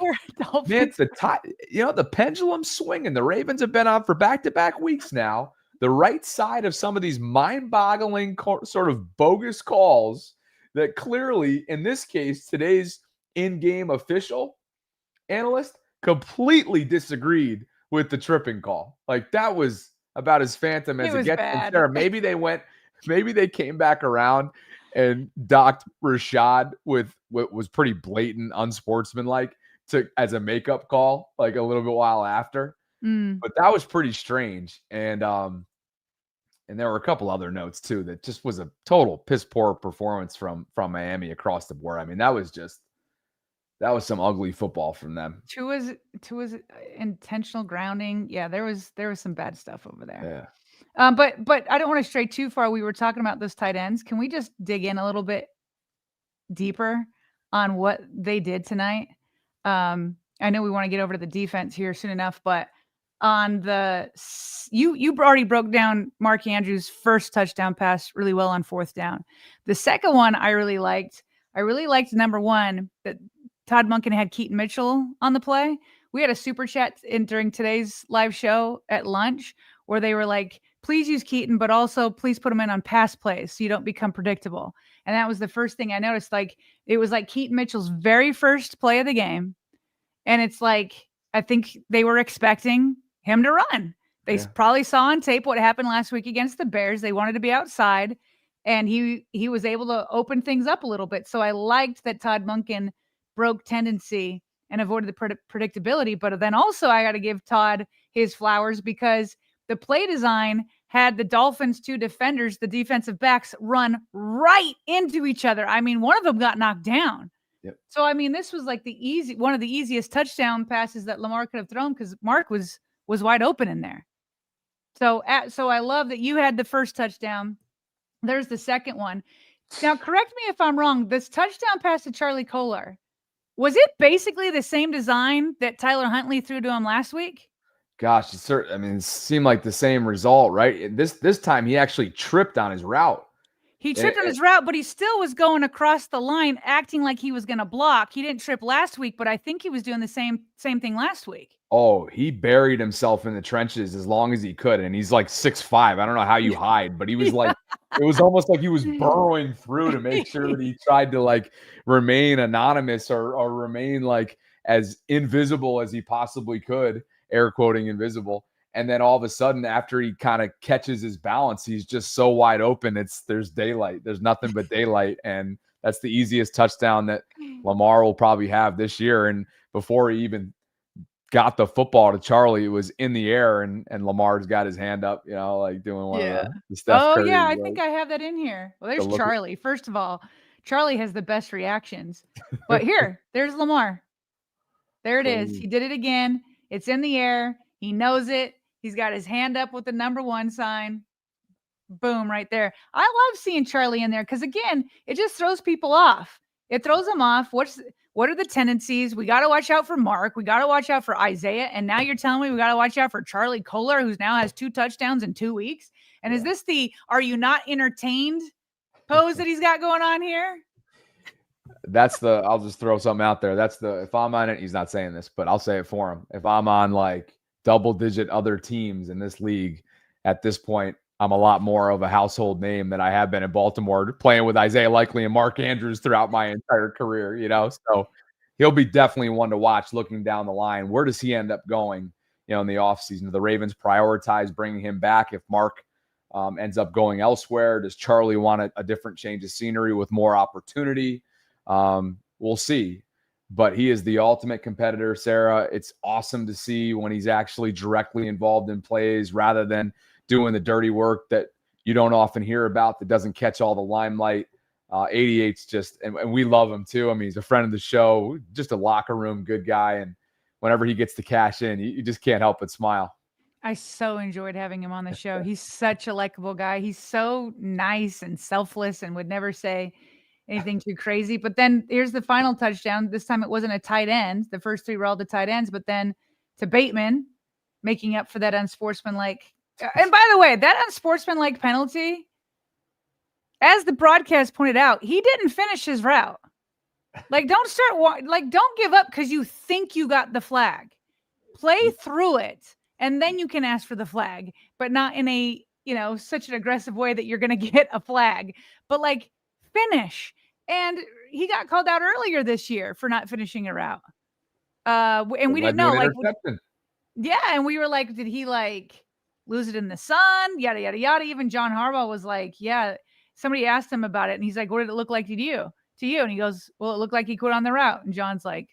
man, the pendulum's swinging. The Ravens have been on for back-to-back weeks now. The right side of some of these mind-boggling sort of bogus calls that clearly, in this case, today's in-game official analyst completely disagreed with the tripping call. Like that was about as phantom as it gets. And sure, maybe they came back around and docked Rashad with what was pretty blatant, unsportsmanlike as a makeup call, like a little bit while after. But that was pretty strange. And there were a couple other notes too that just was a total piss poor performance from Miami across the board. I mean, that was some ugly football from them. Tua's intentional grounding. Yeah, there was some bad stuff over there. Yeah. But I don't want to stray too far. We were talking about those tight ends. Can we just dig in a little bit deeper on what they did tonight? I know we want to get over to the defense here soon enough, but on you already broke down Mark Andrews' first touchdown pass really well on 4th down. The second one I really liked. I really liked number 1 that Todd Monken had Keaton Mitchell on the play. We had a super chat during today's live show at lunch where they were like, please use Keaton, but also please put him in on pass plays so you don't become predictable. And that was the first thing I noticed. Like it was like Keaton Mitchell's very first play of the game. And it's like, I think they were expecting him to run. They probably saw on tape what happened last week against the Bears. They wanted to be outside and he was able to open things up a little bit. So I liked that Todd Monken broke tendency and avoided the predictability. But then also I got to give Todd his flowers because the play design had the Dolphins 2 defenders, the defensive backs, run right into each other. I mean, one of them got knocked down. Yep. So, I mean, this was like one of the easiest touchdown passes that Lamar could have thrown because Mark was wide open in there. So I love that you had the first touchdown. There's the second one. Now, correct me if I'm wrong. This touchdown pass to Charlie Kolar, was it basically the same design that Tyler Huntley threw to him last week? Gosh, it seemed like the same result, right? This time he actually tripped on his route. He tripped on his route, but he still was going across the line, acting like he was going to block. He didn't trip last week, but I think he was doing the same thing last week. Oh, he buried himself in the trenches as long as he could, and he's like 6'5". I don't know how you hide, but he was like, it was almost like he was burrowing through to make sure that he tried to like remain anonymous or remain like as invisible as he possibly could, air quoting invisible. And then all of a sudden, after he kind of catches his balance, he's just so wide open. There's daylight. There's nothing but daylight. And that's the easiest touchdown that Lamar will probably have this year. And before he even got the football to Charlie, it was in the air, and Lamar's got his hand up, like doing one of the Steph Curry. I think I have that in here. Well, there's Charlie. First of all, Charlie has the best reactions. But there's Lamar. There it is. He did it again. It's in the air. He knows it. He's got his hand up with the number 1 sign. Boom, right there. I love seeing Charlie in there because, again, it just throws people off. It throws them off. What are the tendencies? We got to watch out for Mark. We got to watch out for Isaiah. And now you're telling me we got to watch out for Charlie Kolar, who now has 2 touchdowns in 2 weeks. And is this the "are you not entertained" pose that he's got going on here? I'll just throw something out there. If I'm on it, he's not saying this, but I'll say it for him. If I'm on like double-digit other teams in this league at this point, I'm a lot more of a household name than I have been in Baltimore, playing with Isaiah Likely and Mark Andrews throughout my entire career, So he'll be definitely one to watch looking down the line. Where does he end up going, in the offseason? Do the Ravens prioritize bringing him back if Mark ends up going elsewhere? Does Charlie want a different change of scenery with more opportunity? We'll see. But he is the ultimate competitor, Sarah. It's awesome to see when he's actually directly involved in plays rather than doing the dirty work that you don't often hear about, that doesn't catch all the limelight. 88's just, and we love him too. I mean, he's a friend of the show, just a locker room good guy. And whenever he gets to cash in, you just can't help but smile. I so enjoyed having him on the show. He's such a likable guy. He's so nice and selfless and would never say anything too crazy. But then here's the final touchdown. This time it wasn't a tight end. The first 3 were all the tight ends, but then to Bateman, making up for that unsportsmanlike. And by the way, that unsportsmanlike penalty, as the broadcast pointed out, he didn't finish his route. Like, don't give up because you think you got the flag. Play through it, and then you can ask for the flag, but not in a, such an aggressive way that you're going to get a flag. But finish. And he got called out earlier this year for not finishing a route. And we didn't know, and we were like, did he lose it in the sun? Yada, yada, yada. Even John Harbaugh was like, yeah, somebody asked him about it. And he's like, what did it look like to you? And he goes, well, it looked like he quit on the route. And John's like,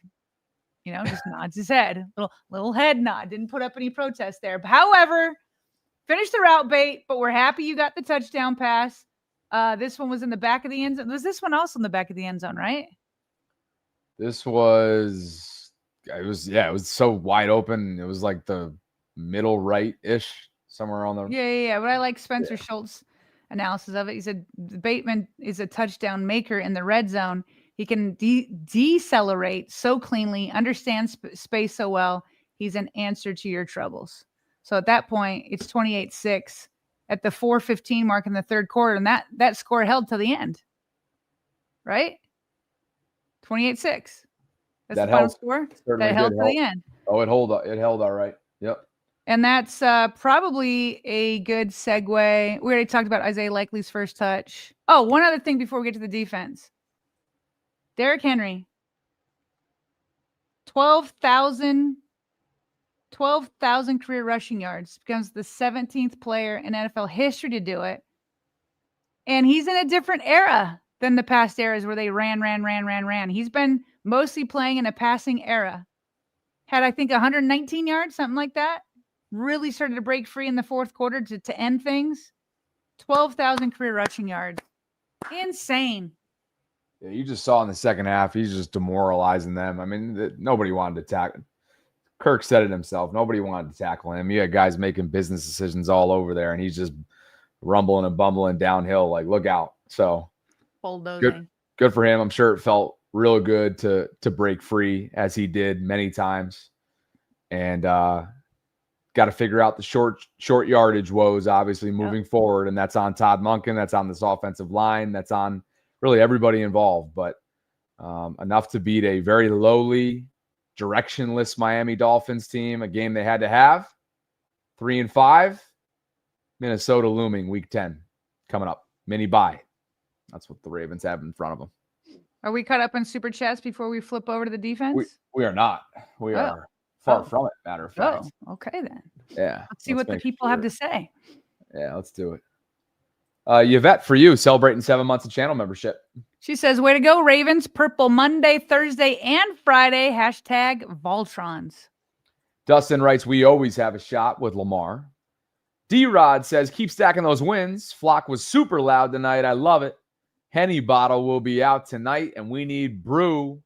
just nods his head, little head nod, didn't put up any protest there. But however, finished the route bait, but we're happy you got the touchdown pass. This one was in the back of the end zone. Was this one also in the back of the end zone, right? It was so wide open. It was like the middle right-ish, somewhere on the. Yeah. But I like Spencer Schultz analysis of it. He said Bateman is a touchdown maker in the red zone. He can decelerate so cleanly, understands space so well. He's an answer to your troubles. So at that point, it's 28-6 at the 4:15 mark in the third quarter, and that score held to the end, right? 28-6. That's the final score. That held to the end. Oh, it held all right. Yep. And that's probably a good segue. We already talked about Isaiah Likely's first touch. Oh, one other thing before we get to the defense. Derrick Henry, 12,000 career rushing yards, becomes the 17th player in NFL history to do it. And he's in a different era than the past eras where they ran. He's been mostly playing in a passing era. Had, I think, 119 yards, something like that. Really started to break free in the fourth quarter to end things. 12,000 career rushing yards. Insane. Yeah, you just saw in the second half, he's just demoralizing them. I mean, nobody wanted to tackle. Kirk said it himself. Nobody wanted to tackle him. You had guys making business decisions all over there, and he's just rumbling and bumbling downhill. Like, look out. So bulldozing. Good for him. I'm sure it felt real good to break free as he did many times. And got to figure out the short yardage woes, obviously, moving forward. And that's on Todd Monken. That's on this offensive line. That's on really everybody involved. But enough to beat a very lowly, directionless Miami Dolphins team, a game they had to have. 3-5. Minnesota looming week 10 coming up. Mini bye. That's what the Ravens have in front of them. Are we caught up in super chats before we flip over to the defense? We are not. We are far from it, matter of fact. Oh, okay then. Yeah. Let's see what the people have to say. Yeah, let's do it. Yvette, for you, celebrating 7 months of channel membership. She says, way to go, Ravens. Purple Monday, Thursday, and Friday. #VAULTRONs. Dustin writes, we always have a shot with Lamar. D-Rod says, keep stacking those wins. Flock was super loud tonight. I love it. Henny bottle will be out tonight, and we need Brew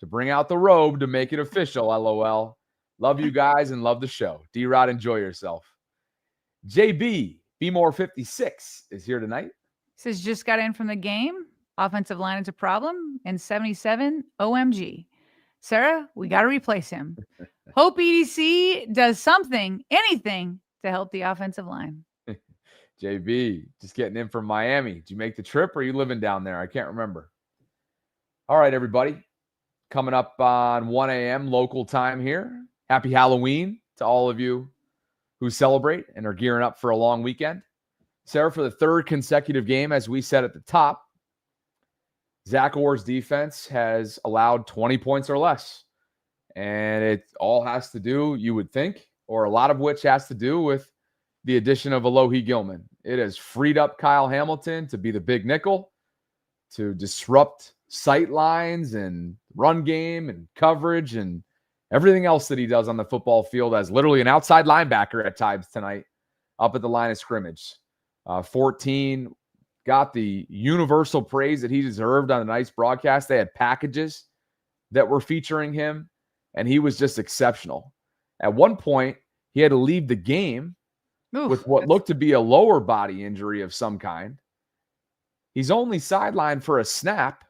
to bring out the robe to make it official, LOL. Love you guys and love the show. D-Rod, enjoy yourself. JB, BMore56 is here tonight. Says, just got in from the game. Offensive line is a problem. And 77, OMG. Sarah, we got to replace him. Hope EDC does something, anything, to help the offensive line. JB, just getting in from Miami. Did you make the trip or are you living down there? I can't remember. All right, everybody. Coming up on 1 a.m. local time here. Happy Halloween to all of you who celebrate and are gearing up for a long weekend. Sarah, for the third consecutive game, as we said at the top, Zach Orr's defense has allowed 20 points or less. And it all has to do, you would think, or a lot of which has to do with the addition of Alohi Gilman. It has freed up Kyle Hamilton to be the big nickel, to disrupt sight lines and run game and coverage and everything else that he does on the football field as literally an outside linebacker at times tonight up at the line of scrimmage. 14 got the universal praise that he deserved on a nice broadcast. They had packages that were featuring him, and he was just exceptional. At one point, he had to leave the game with what looked to be a lower body injury of some kind. He's only sidelined for a snap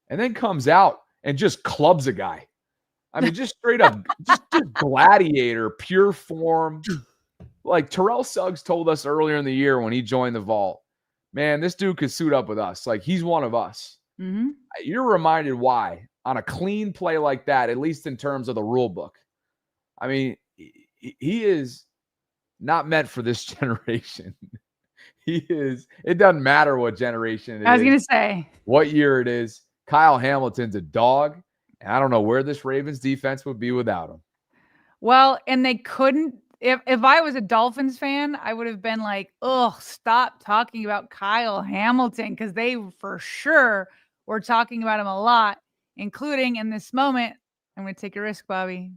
and then comes out and just clubs a guy. I mean, just straight up, just gladiator, pure form. Like Terrell Suggs told us earlier in the year when he joined the Vault, man, this dude could suit up with us. Like, he's one of us. Mm-hmm. You're reminded why on a clean play like that, at least in terms of the rule book. I mean, he is not meant for this generation. He is. It doesn't matter what generation it is. I was going to say. What year it is. Kyle Hamilton's a dog. And I don't know where this Ravens defense would be without him. Well, and they couldn't. If I was a Dolphins fan, I would have been like, oh, stop talking about Kyle Hamilton, because they for sure were talking about him a lot, including in this moment. I'm going to take a risk, Bobby.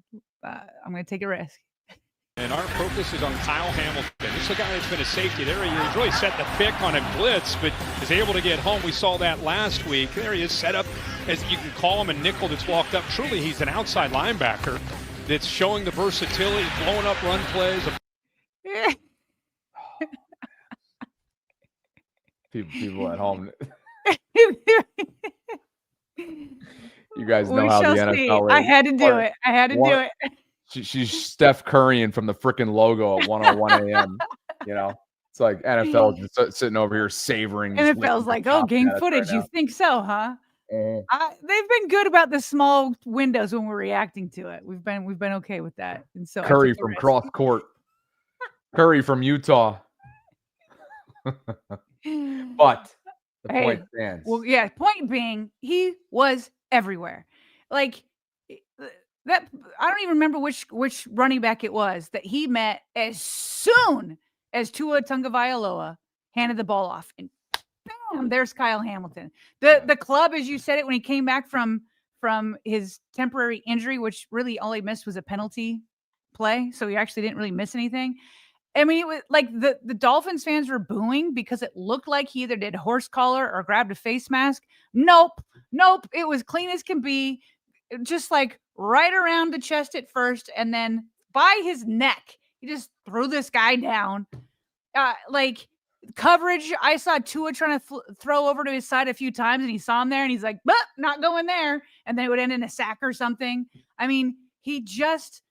I'm going to take a risk. And our focus is on Kyle Hamilton. This is a guy that's been a safety there. He's really set the pick on a blitz, but is able to get home. We saw that last week. There he is, set up, as you can call him, a nickel that's walked up. Truly, he's an outside linebacker that's showing the versatility, blowing up run plays. People at home. You guys know how the NFL is. I had to do it. I had to do it. She's Steph Currying from the freaking logo at 1:01 a.m. You know, it's like NFL just sitting over here savoring. NFL's like, oh, game footage. You think so, huh? They've been good about the small windows when we're reacting to it. We've been okay with that. And so Curry from cross court, Curry from Utah. But the point stands. Well, yeah. Point being, he was everywhere. Like that. I don't even remember which running back it was that he met as soon as Tua Tagovailoa handed the ball off, and bam, there's Kyle Hamilton. The club, as you said it, when he came back from his temporary injury, which really all he missed was a penalty play. So he actually didn't really miss anything. I mean, it was like the Dolphins fans were booing because it looked like he either did horse collar or grabbed a face mask. Nope. It was clean as can be, just like right around the chest at first, and then by his neck, he just threw this guy down. Like coverage, I saw Tua trying to throw over to his side a few times, and he saw him there, and he's like, not going there, and then it would end in a sack or something. I mean, he just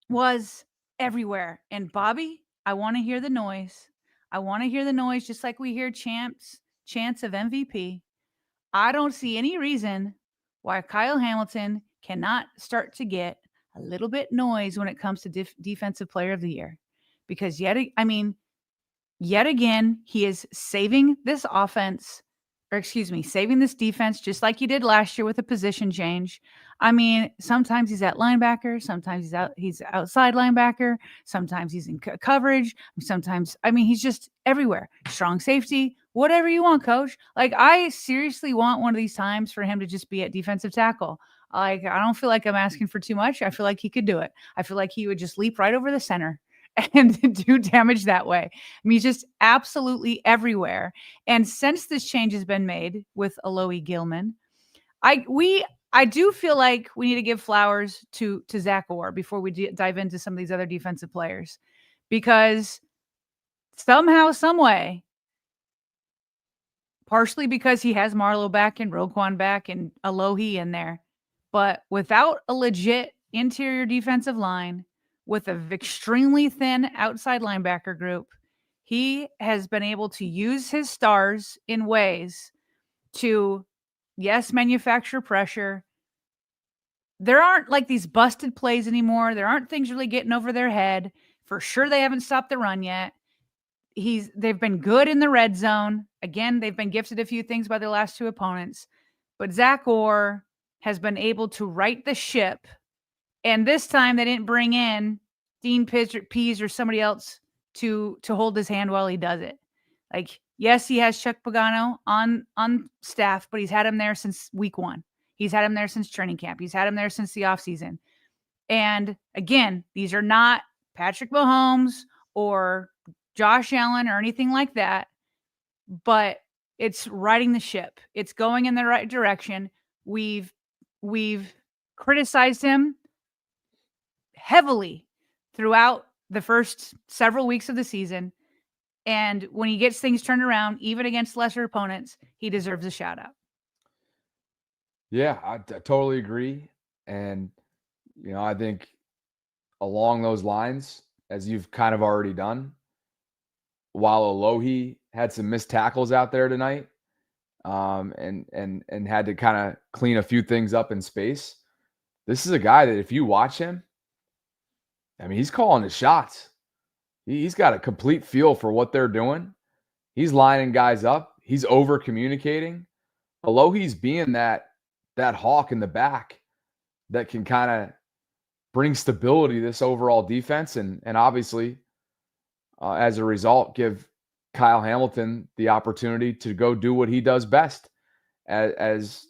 was everywhere. And Bobby, I want to hear the noise. I want to hear the noise just like we hear chants of MVP. I don't see any reason why Kyle Hamilton cannot start to get a little bit noise when it comes to defensive player of the year. Because yet again, he is saving this offense, saving this defense just like he did last year with a position change. I mean, sometimes he's at linebacker, sometimes he's outside linebacker, sometimes he's in coverage, sometimes, I mean, he's just everywhere. Strong safety, whatever you want, coach. Like, I seriously want one of these times for him to just be at defensive tackle. Like, I don't feel like I'm asking for too much. I feel like he could do it. I feel like he would just leap right over the center and do damage that way. I mean, he's just absolutely everywhere. And since this change has been made with Alohi Gilman, I do feel like we need to give flowers to Zach Orr before we dive into some of these other defensive players, because somehow, some way, partially because he has Marlowe back and Roquan back and Alohi in there, but without a legit interior defensive line, with an extremely thin outside linebacker group, he has been able to use his stars in ways to, yes, manufacture pressure. There aren't like these busted plays anymore. There aren't things really getting over their head. For sure, they haven't stopped the run yet. They've been good in the red zone. Again, they've been gifted a few things by their last two opponents. But Zach Orr has been able to right the ship. And this time they didn't bring in Dean Pease or somebody else to hold his hand while he does it. Like, yes, he has Chuck Pagano on staff, but he's had him there since week 1. He's had him there since training camp. He's had him there since the offseason. And again, these are not Patrick Mahomes or Josh Allen or anything like that, but it's riding the ship. It's going in the right direction. We've criticized him heavily throughout the first several weeks of the season. And when he gets things turned around, even against lesser opponents, he deserves a shout out. Yeah, I totally agree. And, I think along those lines, as you've kind of already done, while Alohi had some missed tackles out there tonight, and had to kind of clean a few things up in space, this is a guy that if you watch him, I mean, he's calling his shots. He's got a complete feel for what they're doing. He's lining guys up. He's over communicating. Alohi's being that hawk in the back that can kind of bring stability to this overall defense, and obviously, as a result, give Kyle Hamilton the opportunity to go do what he does best as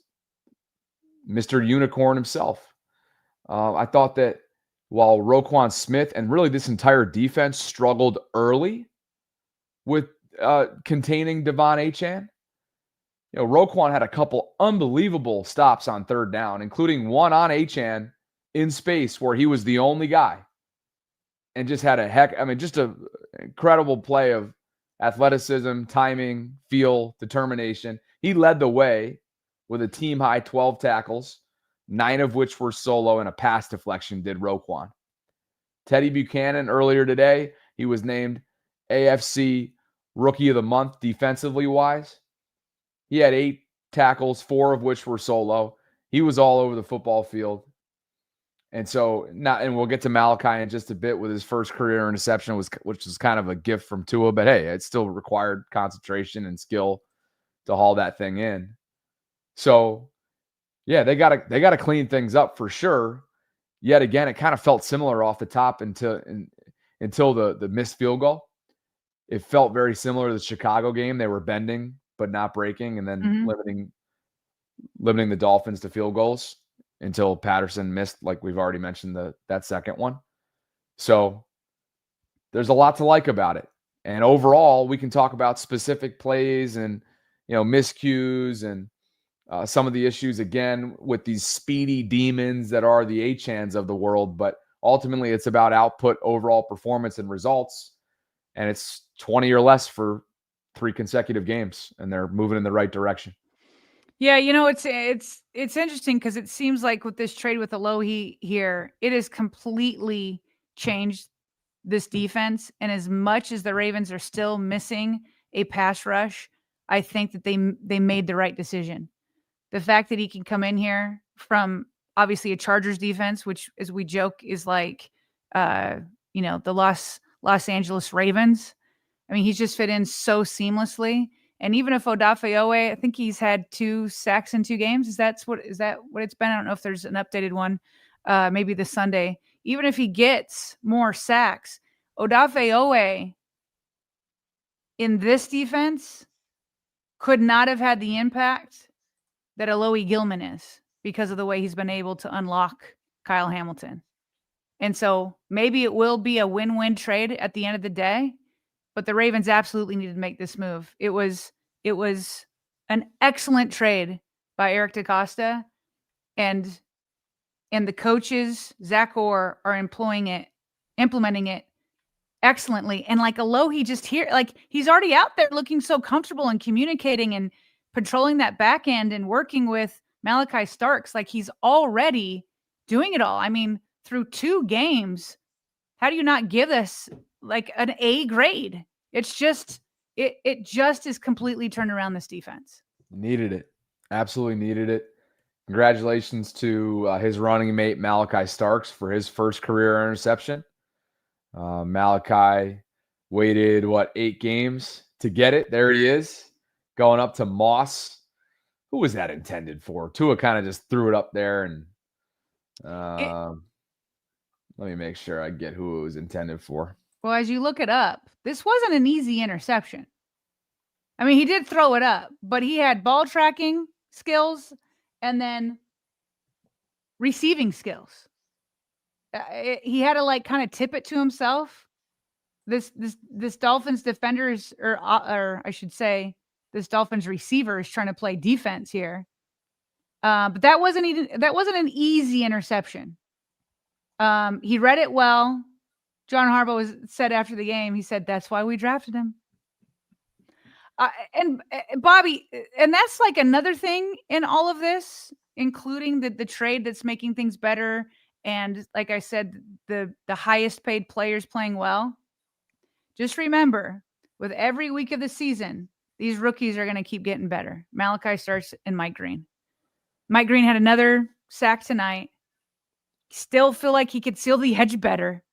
Mr. Unicorn himself. I thought that while Roquan Smith and really this entire defense struggled early with containing Devon Achane, Roquan had a couple unbelievable stops on third down, including one on Achane in space where he was the only guy, and just had just an incredible play of athleticism, timing, feel, determination. He led the way with a team-high 12 tackles, 9 of which were solo, and a pass deflection did Roquan. Teddy Buchanan, earlier today, he was named AFC Rookie of the Month defensively wise. He had 8 tackles, 4 of which were solo. He was all over the football field. And so, we'll get to Malachi in just a bit with his first career interception, which was kind of a gift from Tua. But hey, it still required concentration and skill to haul that thing in. So, yeah, they gotta clean things up for sure. Yet again, it kind of felt similar off the top until the missed field goal. It felt very similar to the Chicago game. They were bending but not breaking, and then Mhm. limiting the Dolphins to field goals until Patterson missed, like we've already mentioned, that second one. So there's a lot to like about it. And overall, we can talk about specific plays and, miscues and some of the issues, again, with these speedy demons that are the Achans of the world. But ultimately, it's about output, overall performance, and results. And it's 20 or less for 3 consecutive games, and they're moving in the right direction. Yeah, it's interesting because it seems like with this trade with Alohi here, it has completely changed this defense. And as much as the Ravens are still missing a pass rush, I think that they made the right decision. The fact that he can come in here from obviously a Chargers defense, which, as we joke, is like the Los Angeles Ravens. I mean, he's just fit in so seamlessly. And even if Odafe, I think he's had 2 sacks in 2 games. Is that what it's been? I don't know if there's an updated one, maybe this Sunday. Even if he gets more sacks, Odafe in this defense could not have had the impact that Alohi Gilman is because of the way he's been able to unlock Kyle Hamilton. And so maybe it will be a win-win trade at the end of the day, but the Ravens absolutely needed to make this move. It was an excellent trade by Eric DaCosta, and the coaches, Zach Orr, are implementing it excellently. And like Alohi just here, like he's already out there looking so comfortable and communicating and patrolling that back end and working with Malachi Starks. Like he's already doing it all. I mean, through 2 games, how do you not give this like an A grade? It's just, it just is completely turned around this defense. Needed it. Absolutely needed it. Congratulations to his running mate, Malachi Starks, for his first career interception. Malachi waited, 8 games to get it. There he is, going up to Moss. Who was that intended for? Tua kind of just threw it up there, and let me make sure I get who it was intended for. Well, as you look it up, this wasn't an easy interception. I mean, he did throw it up, but he had ball tracking skills and then receiving skills. He had to like kind of tip it to himself. This Dolphins defenders, or I should say, this Dolphins receiver is trying to play defense here. But that wasn't an easy interception. He read it well. John Harbaugh said after the game, he said, "That's why we drafted him." And Bobby, and that's like another thing in all of this, including the trade that's making things better. And like I said, the highest paid players playing well. Just remember, with every week of the season, these rookies are going to keep getting better. Malachi Starks and Mike Green. Mike Green had another sack tonight. Still feel like he could seal the edge better.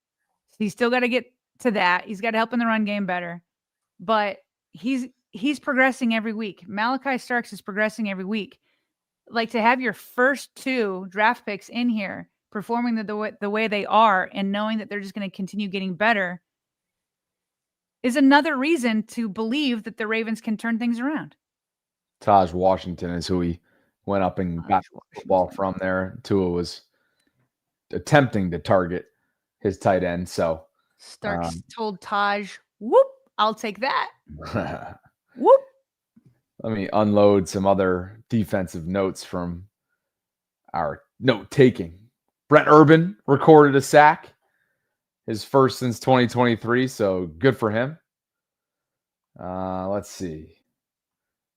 He's still got to get to that. He's got to help in the run game better. But he's progressing every week. Malachi Starks is progressing every week. Like, to have your first 2 draft picks in here performing the way they are and knowing that they're just going to continue getting better is another reason to believe that the Ravens can turn things around. Taj Washington is who he went up and got the ball from there. Tua was attempting to target his tight end. So Starks told Taj, "Whoop, I'll take that." Whoop. Let me unload some other defensive notes from our note taking. Brent Urban recorded a sack, his first since 2023. So good for him. Let's see.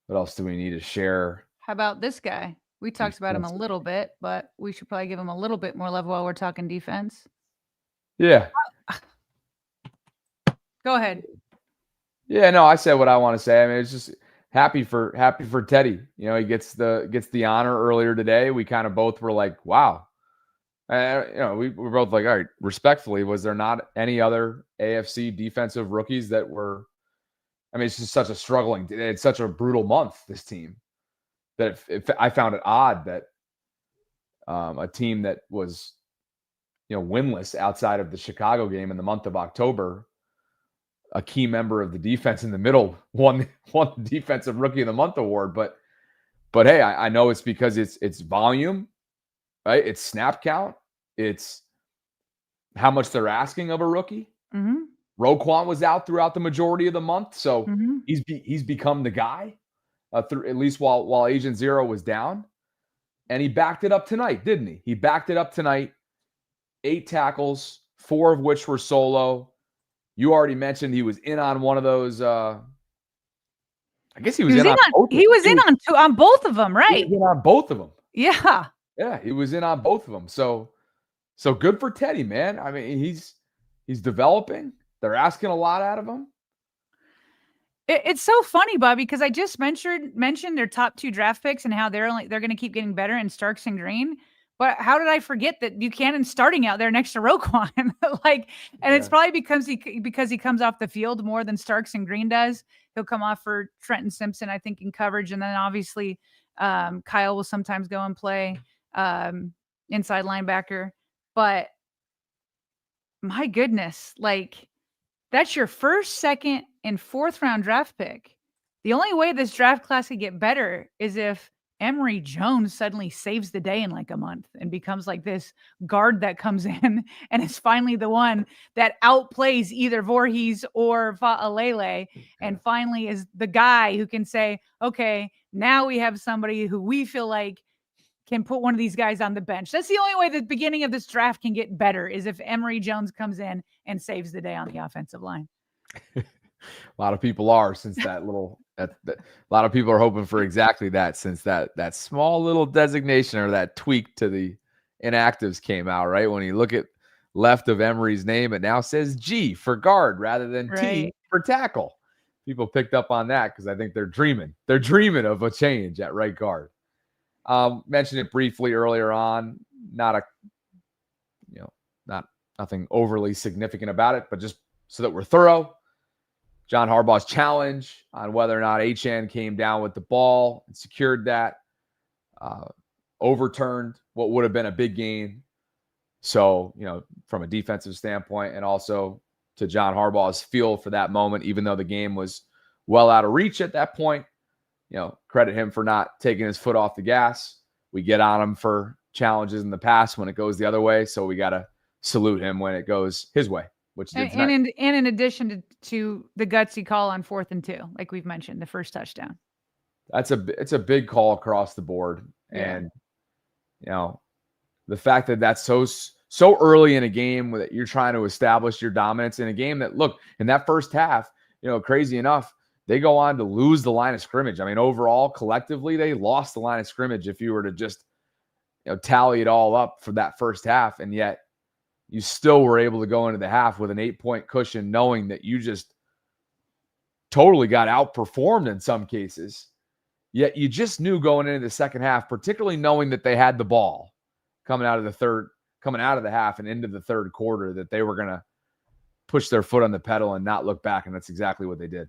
What else do we need to share? How about this guy? We talked about him a little bit, but we should probably give him a little bit more love while we're talking defense. Yeah. Go ahead. Yeah, no, I said what I want to say. I mean, it's just happy for Teddy. He gets the honor earlier today. We kind of both were like, wow. We were both like, all right, respectfully, was there not any other AFC defensive rookies that were? I mean, it's just such a it's such a brutal month, this team, that I found it odd that a team that was, winless outside of the Chicago game in the month of October a key member of the defense in the middle won the Defensive Rookie of the Month award. But hey, I know it's because it's volume, right? It's snap count. It's how much they're asking of a rookie. Mm-hmm. Roquan was out throughout the majority of the month, so Mm-hmm. he's become the guy, through, at least while Agent Zero was down. And he backed it up tonight, didn't he? He backed it up tonight. 8 tackles, 4 of which were solo. You already mentioned he was in on one of those. I guess he was in on both. He was in on both of them, right? He was in on both of them. Yeah. Yeah, he was in on both of them. So good for Teddy, man. I mean, he's developing. They're asking a lot out of him. It's so funny, Bobby, because I just mentioned their top 2 draft picks and how they're going to keep getting better in Starks and Green. But how did I forget that Buchanan's starting out there next to Roquan? It's probably because he comes off the field more than Starks and Green does. He'll come off for Trenton Simpson, I think, in coverage, and then obviously Kyle will sometimes go and play inside linebacker. But my goodness, that's your first, second, and 4th round draft pick. The only way this draft class could get better is if Emory Jones suddenly saves the day in a month and becomes this guard that comes in and is finally the one that outplays either Voorhees or Va'alele, and finally is the guy who can say, okay, now we have somebody who we feel like can put one of these guys on the bench. That's the only way the beginning of this draft can get better, is if Emory Jones comes in and saves the day on the offensive line. A lot of people are, since a lot of people are hoping for exactly that, since that small little designation or that tweak to the inactives came out, right? When you look at left of Emory's name, it now says G for guard rather than T for tackle. People picked up on that because I think they're dreaming of a change at right guard. Mentioned it briefly earlier on, nothing overly significant about it, but just so that we're thorough. John Harbaugh's challenge on whether or not Achane came down with the ball and secured that, overturned what would have been a big gain. So, from a defensive standpoint, and also to John Harbaugh's feel for that moment, even though the game was well out of reach at that point, credit him for not taking his foot off the gas. We get on him for challenges in the past when it goes the other way. So we got to salute him when it goes his way. And in addition to the gutsy call on 4th and 2, like we've mentioned, the first touchdown. It's a big call across the board. Yeah. And, the fact that that's so early in a game that you're trying to establish your dominance in a game that, look, in that first half, crazy enough, they go on to lose the line of scrimmage. I mean, overall, collectively, they lost the line of scrimmage if you were to just, tally it all up for that first half. And yet, you still were able to go into the half with an 8-point cushion, knowing that you just totally got outperformed in some cases. Yet you just knew going into the second half, particularly knowing that they had the ball coming out of the half and into the third quarter, that they were going to push their foot on the pedal and not look back. And that's exactly what they did.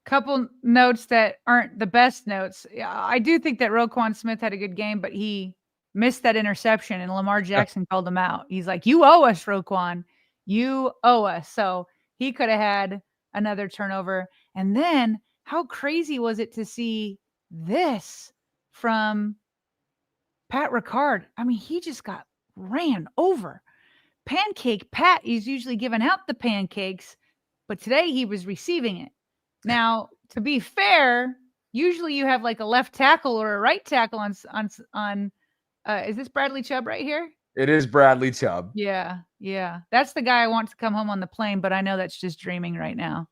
Couple notes that aren't the best notes. I do think that Roquan Smith had a good game, but he missed that interception, and Lamar Jackson called him out. He's like, you owe us, Roquan. You owe us. So he could have had another turnover. And then how crazy was it to see this from Pat Ricard? I mean, he just got ran over. Pancake Pat is usually giving out the pancakes, but today he was receiving it. Now, to be fair, usually you have a left tackle or a right tackle on is this Bradley Chubb right here? It is Bradley Chubb. Yeah. That's the guy I want to come home on the plane, but I know that's just dreaming right now.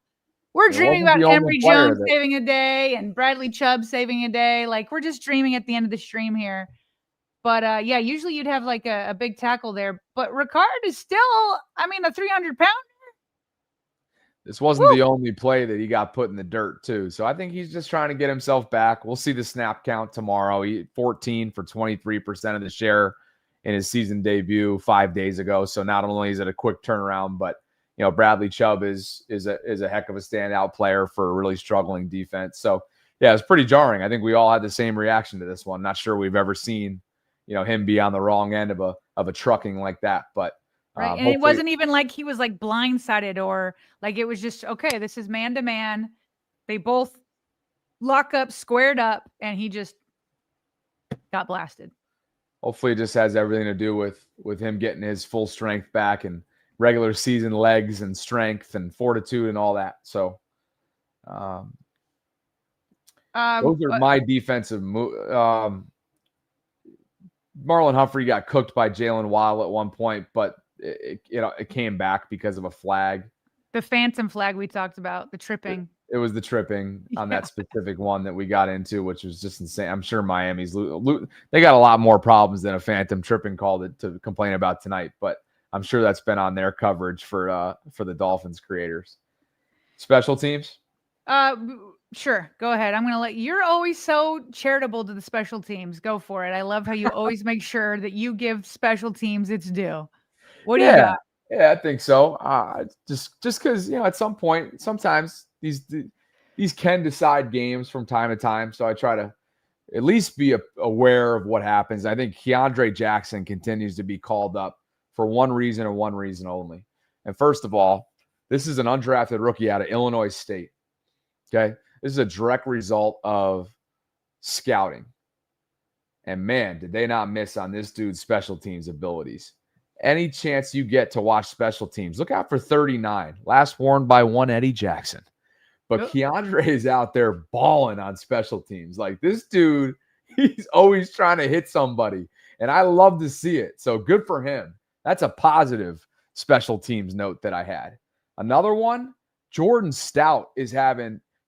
We're dreaming about Emory Jones saving a day and Bradley Chubb saving a day. We're just dreaming at the end of the stream here. But, usually you'd have a big tackle there. But Ricard is still, a 300-pounder. This wasn't the only play that he got put in the dirt, too. So I think he's just trying to get himself back. We'll see the snap count tomorrow. He 14 for 23% of the share in his season debut 5 days ago. So not only is it a quick turnaround, but Bradley Chubb is a heck of a standout player for a really struggling defense. So yeah, it's pretty jarring. I think we all had the same reaction to this one. Not sure we've ever seen him be on the wrong end of a trucking like that, but Right. And it wasn't even like he was like blindsided or like it was just, okay, this is man to man. They both lock up, squared up, and he just got blasted. Hopefully it just has everything to do with him getting his full strength back and regular season legs and strength and fortitude and all that. So those are my defensive moves. Marlon Humphrey got cooked by Jalen Waddle at one point, but it came back because of a flag. The phantom flag we talked about, the tripping. It was the tripping on that specific one that we got into, which was just insane. I'm sure Miami's they got a lot more problems than a phantom tripping call to complain about tonight, but I'm sure that's been on their coverage for the Dolphins creators. Special teams? Sure. Go ahead. I'm going to you're always so charitable to the special teams. Go for it. I love how you always make sure that you give special teams its due. What do you got? Yeah, I think so. Just because, at some point, sometimes these can decide games from time to time. So I try to at least be aware of what happens. I think Keandre Jackson continues to be called up for one reason and one reason only. And first of all, this is an undrafted rookie out of Illinois State. Okay. This is a direct result of scouting. And man, did they not miss on this dude's special teams abilities. Any chance you get to watch special teams, look out for 39. Last worn by one Eddie Jackson. But Keandre is out there balling on special teams. Like this dude, he's always trying to hit somebody. And I love to see it. So good for him. That's a positive special teams note that I had. Another one, Jordan Stout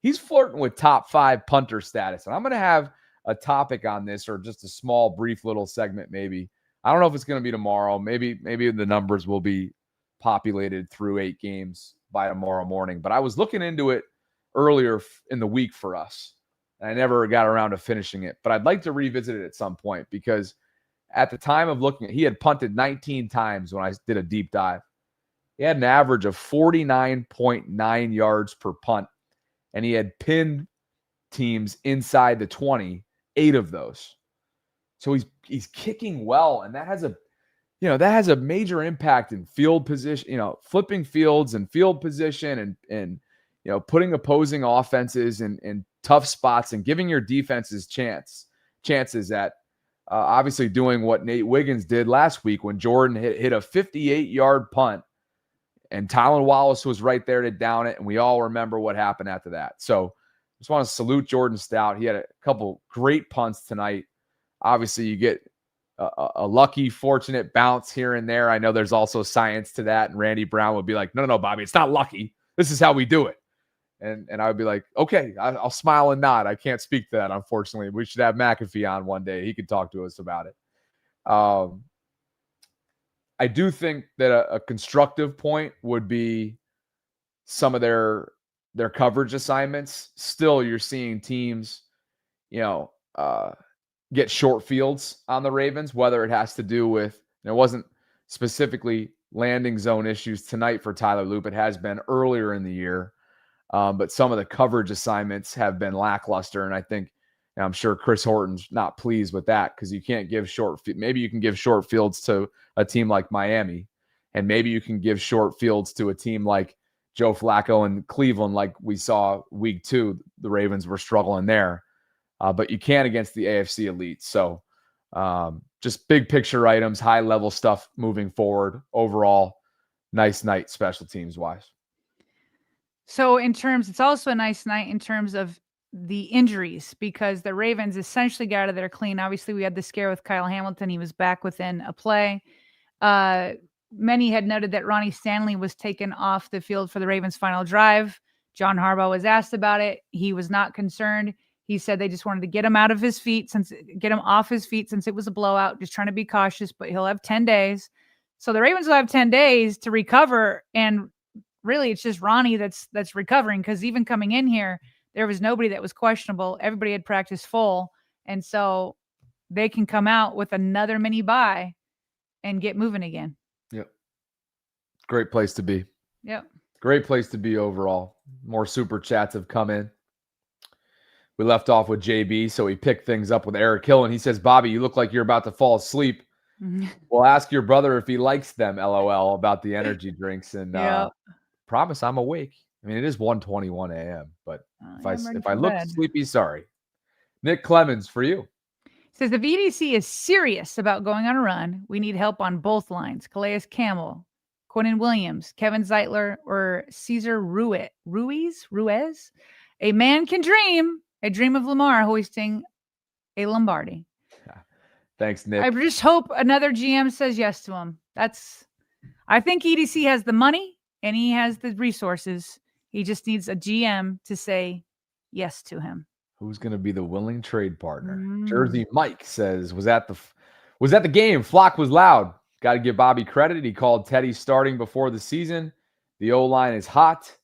he's flirting with top 5 punter status. And I'm going to have a topic on this or just a small, brief little segment maybe. I don't know if it's going to be tomorrow. Maybe the numbers will be populated through 8 games by tomorrow morning. But I was looking into it earlier in the week for us. And I never got around to finishing it. But I'd like to revisit it at some point because at the time of looking at he had punted 19 times when I did a deep dive. He had an average of 49.9 yards per punt. And he had pinned teams inside the 20, 8 of those. So he's kicking well, and that has a major impact in field position, flipping fields and field position and putting opposing offenses in tough spots and giving your defenses chances at obviously doing what Nate Wiggins did last week when Jordan hit a 58-yard punt and Tylan Wallace was right there to down it, and we all remember what happened after that. So I just want to salute Jordan Stout. He had a couple great punts tonight. Obviously, you get a lucky, fortunate bounce here and there. I know there's also science to that, and Randy Brown would be like, no, Bobby, it's not lucky. This is how we do it. And I would be like, okay, I'll smile and nod. I can't speak to that, unfortunately. We should have McAfee on one day. He could talk to us about it. I do think that a constructive point would be some of their coverage assignments. Still, you're seeing teams, get short fields on the Ravens, whether it has to do with, there wasn't specifically landing zone issues tonight for Tyler Loop. It has been earlier in the year. But some of the coverage assignments have been lackluster. And I think, and I'm sure Chris Horton's not pleased with that because you can't give maybe you can give short fields to a team like Miami. And maybe you can give short fields to a team like Joe Flacco and Cleveland, like we saw week 2, the Ravens were struggling there. But you can't against the AFC elite. So just big picture items, high level stuff moving forward. Overall, nice night special teams wise. So it's also a nice night in terms of the injuries because the Ravens essentially got out of there clean. Obviously, we had the scare with Kyle Hamilton. He was back within a play. Many had noted that Ronnie Stanley was taken off the field for the Ravens' final drive. John Harbaugh was asked about it. He was not concerned. He said they just wanted to get him off his feet since it was a blowout, just trying to be cautious, but he'll have 10 days. So the Ravens will have 10 days to recover. And really it's just Ronnie that's recovering because even coming in here, there was nobody that was questionable. Everybody had practiced full. And so they can come out with another mini bye and get moving again. Yep. Great place to be. Yep. Great place to be overall. More super chats have come in. We left off with JB, so we picked things up with Eric Hill, and he says, Bobby, you look like you're about to fall asleep. We'll ask your brother if he likes them, LOL, about the energy drinks. And Yeah. promise I'm awake. I mean, it is 1:21 a.m., but if I look sleepy, sorry. Nick Clemens, for you. Says if EDC is serious about going on a run, we need help on both lines. Calais Campbell, Quinnen Williams, Kevin Zeitler, or Cesar Ruiz. A man can dream. I dream of Lamar hoisting a Lombardi. Thanks, Nick. I just hope another GM says yes to him. I think EDC has the money and he has the resources. He just needs a GM to say yes to him. Who's going to be the willing trade partner? Jersey Mike says, was at the game. Flock was loud. Got to give Bobby credit. He called Teddy starting before the season. The O-line is hot.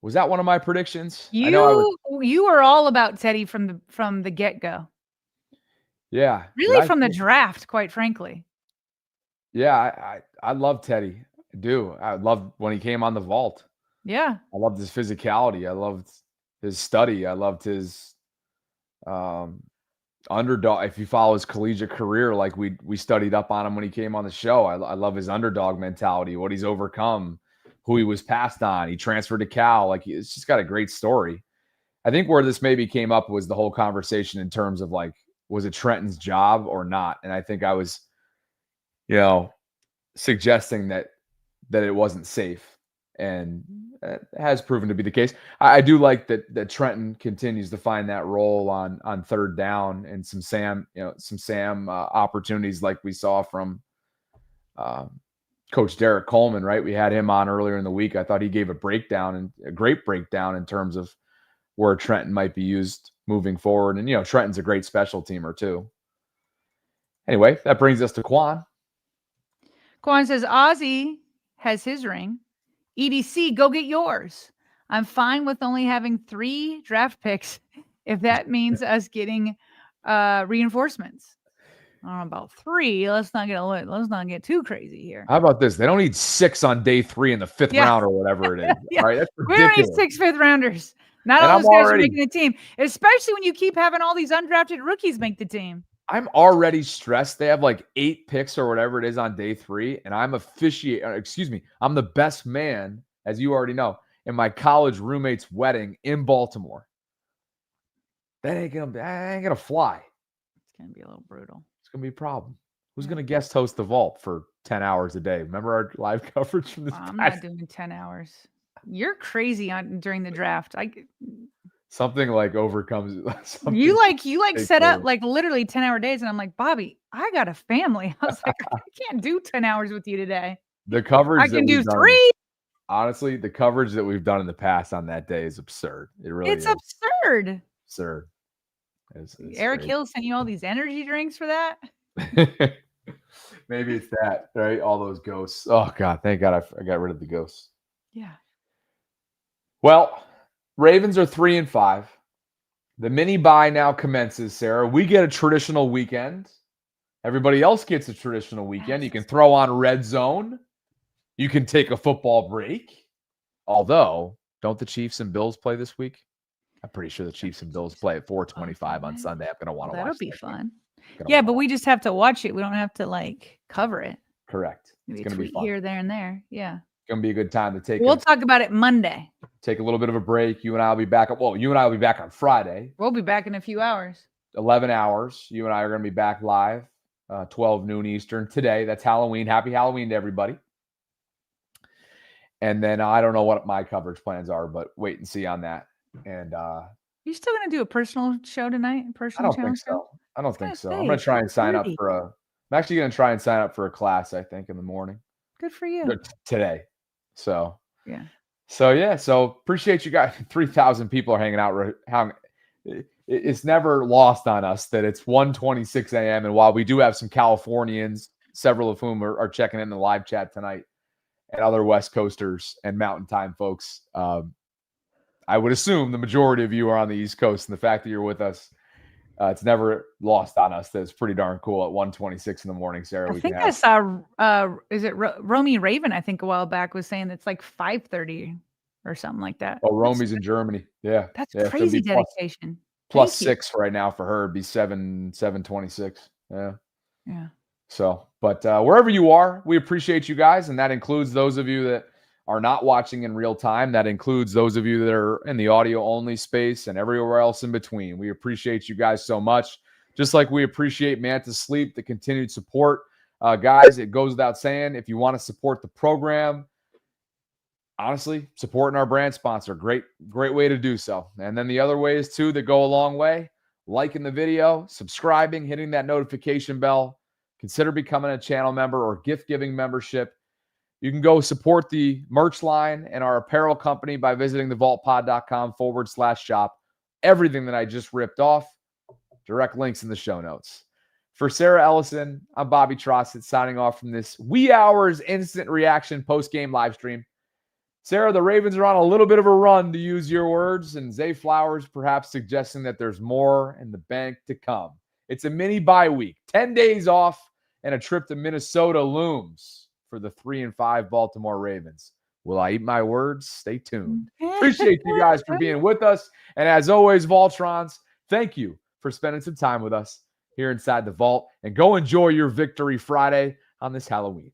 Was that one of my predictions? You were all about Teddy from the get-go. Yeah. Really from the draft, quite frankly. Yeah, I love Teddy. I do. I loved when he came on the vault. Yeah. I loved his physicality. I loved his study. I loved his underdog. If you follow his collegiate career, like we studied up on him when he came on the show. I love his underdog mentality, what he's overcome, who he was passed on. He transferred to Cal. Like, it's just got a great story. I think where this maybe came up was the whole conversation in terms of like, was it Trenton's job or not? And I think I was, suggesting that it wasn't safe. And it has proven to be the case. I do like that Trenton continues to find that role on third down and some Sam opportunities like we saw from Coach Derek Coleman, right? We had him on earlier in the week. I thought he gave a great breakdown in terms of where Trenton might be used moving forward. And, Trenton's a great special teamer too. Anyway, that brings us to Quan. Quan says, Ozzy has his ring. EDC, go get yours. I'm fine with only having 3 draft picks if that means us getting reinforcements. I don't know about 3. Let's not get too crazy here. How about this? They don't need 6 on day 3 in the 5th round or whatever it is. Yeah. All right, that's We ridiculous. don't need 6 5th rounders. Not all those guys are making the team, especially when you keep having all these undrafted rookies make the team. I'm already stressed. They have like 8 picks or whatever it is on day 3, and I'm I'm the best man, as you already know, in my college roommate's wedding in Baltimore. That ain't gonna fly. It's gonna be a little brutal. It's gonna be a problem. Who's gonna guest host the vault for 10 hours a day? Remember our live coverage from this? I'm not doing 10 hours. You're crazy during the draft. Something like overcomes. You set up like literally 10-hour days, and I'm like, Bobby, I got a family. I was like, I can't do 10 hours with you today. The coverage I can do 3. Honestly, the coverage that we've done in the past on that day is absurd. It really is. It's absurd. Absurd. It's Eric Hill sent you all these energy drinks for that? Maybe it's that, right? All those ghosts. Oh, God. Thank God I got rid of the ghosts. Yeah. Well, Ravens are 3-5. The mini bye now commences, Sarah. We get a traditional weekend. Everybody else gets a traditional weekend. You can throw on Red Zone. You can take a football break. Although, don't the Chiefs and Bills play this week? I'm pretty sure the Chiefs and Bills play at 4:25 on Sunday. I'm going to want to watch that'll be fun. Yeah, but we just have to watch it. We don't have to cover it. Correct. It's going to be fun. Here, there, and there. Yeah. It's going to be a good time to take. We'll talk about it Monday. Take a little bit of a break. You and I will be back. Well, you and I will be back on Friday. We'll be back in a few hours. 11 hours. You and I are going to be back live, 12 noon Eastern today. That's Halloween. Happy Halloween to everybody. And then I don't know what my coverage plans are, but wait and see on that. And you still going to do a personal show tonight? I don't think so. I'm going to try and sign up for I'm actually going to try and sign up for a class, I think, in the morning. Good for you. Today. So, yeah. So appreciate you guys. 3,000 people are hanging out. It's never lost on us that it's 1:26 a.m. And while we do have some Californians, several of whom are checking in the live chat tonight, and other West Coasters and Mountain Time folks, I would assume the majority of you are on the East Coast, and the fact that you're with us, it's never lost on us that it's pretty darn cool at 1:26 in the morning, Sarah. I think I saw, is it Romy Raven, I think a while back, was saying it's like 5:30 or something like that. Oh, Romy's in Germany. Yeah. That's crazy dedication. Plus 6 right now for her. It'd be 7:26. Yeah. Yeah. So, but wherever you are, we appreciate you guys. And that includes those of you that are not watching in real time. That includes those of you that are in the audio only space and everywhere else in between. We appreciate you guys so much. Just like we appreciate Manta Sleep, the continued support. Guys, it goes without saying, if you want to support the program, honestly, supporting our brand sponsor, great way to do so. And then the other ways too that go a long way, liking the video, subscribing, hitting that notification bell, consider becoming a channel member or gift-giving membership. You can go support the merch line and our apparel company by visiting thevaultpod.com/shop. Everything that I just ripped off, direct links in the show notes. For Sarah Ellison, I'm Bobby Trossett signing off from this wee hours instant reaction post-game live stream. Sarah, the Ravens are on a little bit of a run, to use your words, and Zay Flowers perhaps suggesting that there's more in the bank to come. It's a mini bye week, 10 days off, and a trip to Minnesota looms for the 3-5 Baltimore Ravens. Will I eat my words? Stay tuned. Appreciate you guys for being with us. And as always, Vaultrons, thank you for spending some time with us here inside the vault. And go enjoy your Victory Friday on this Halloween.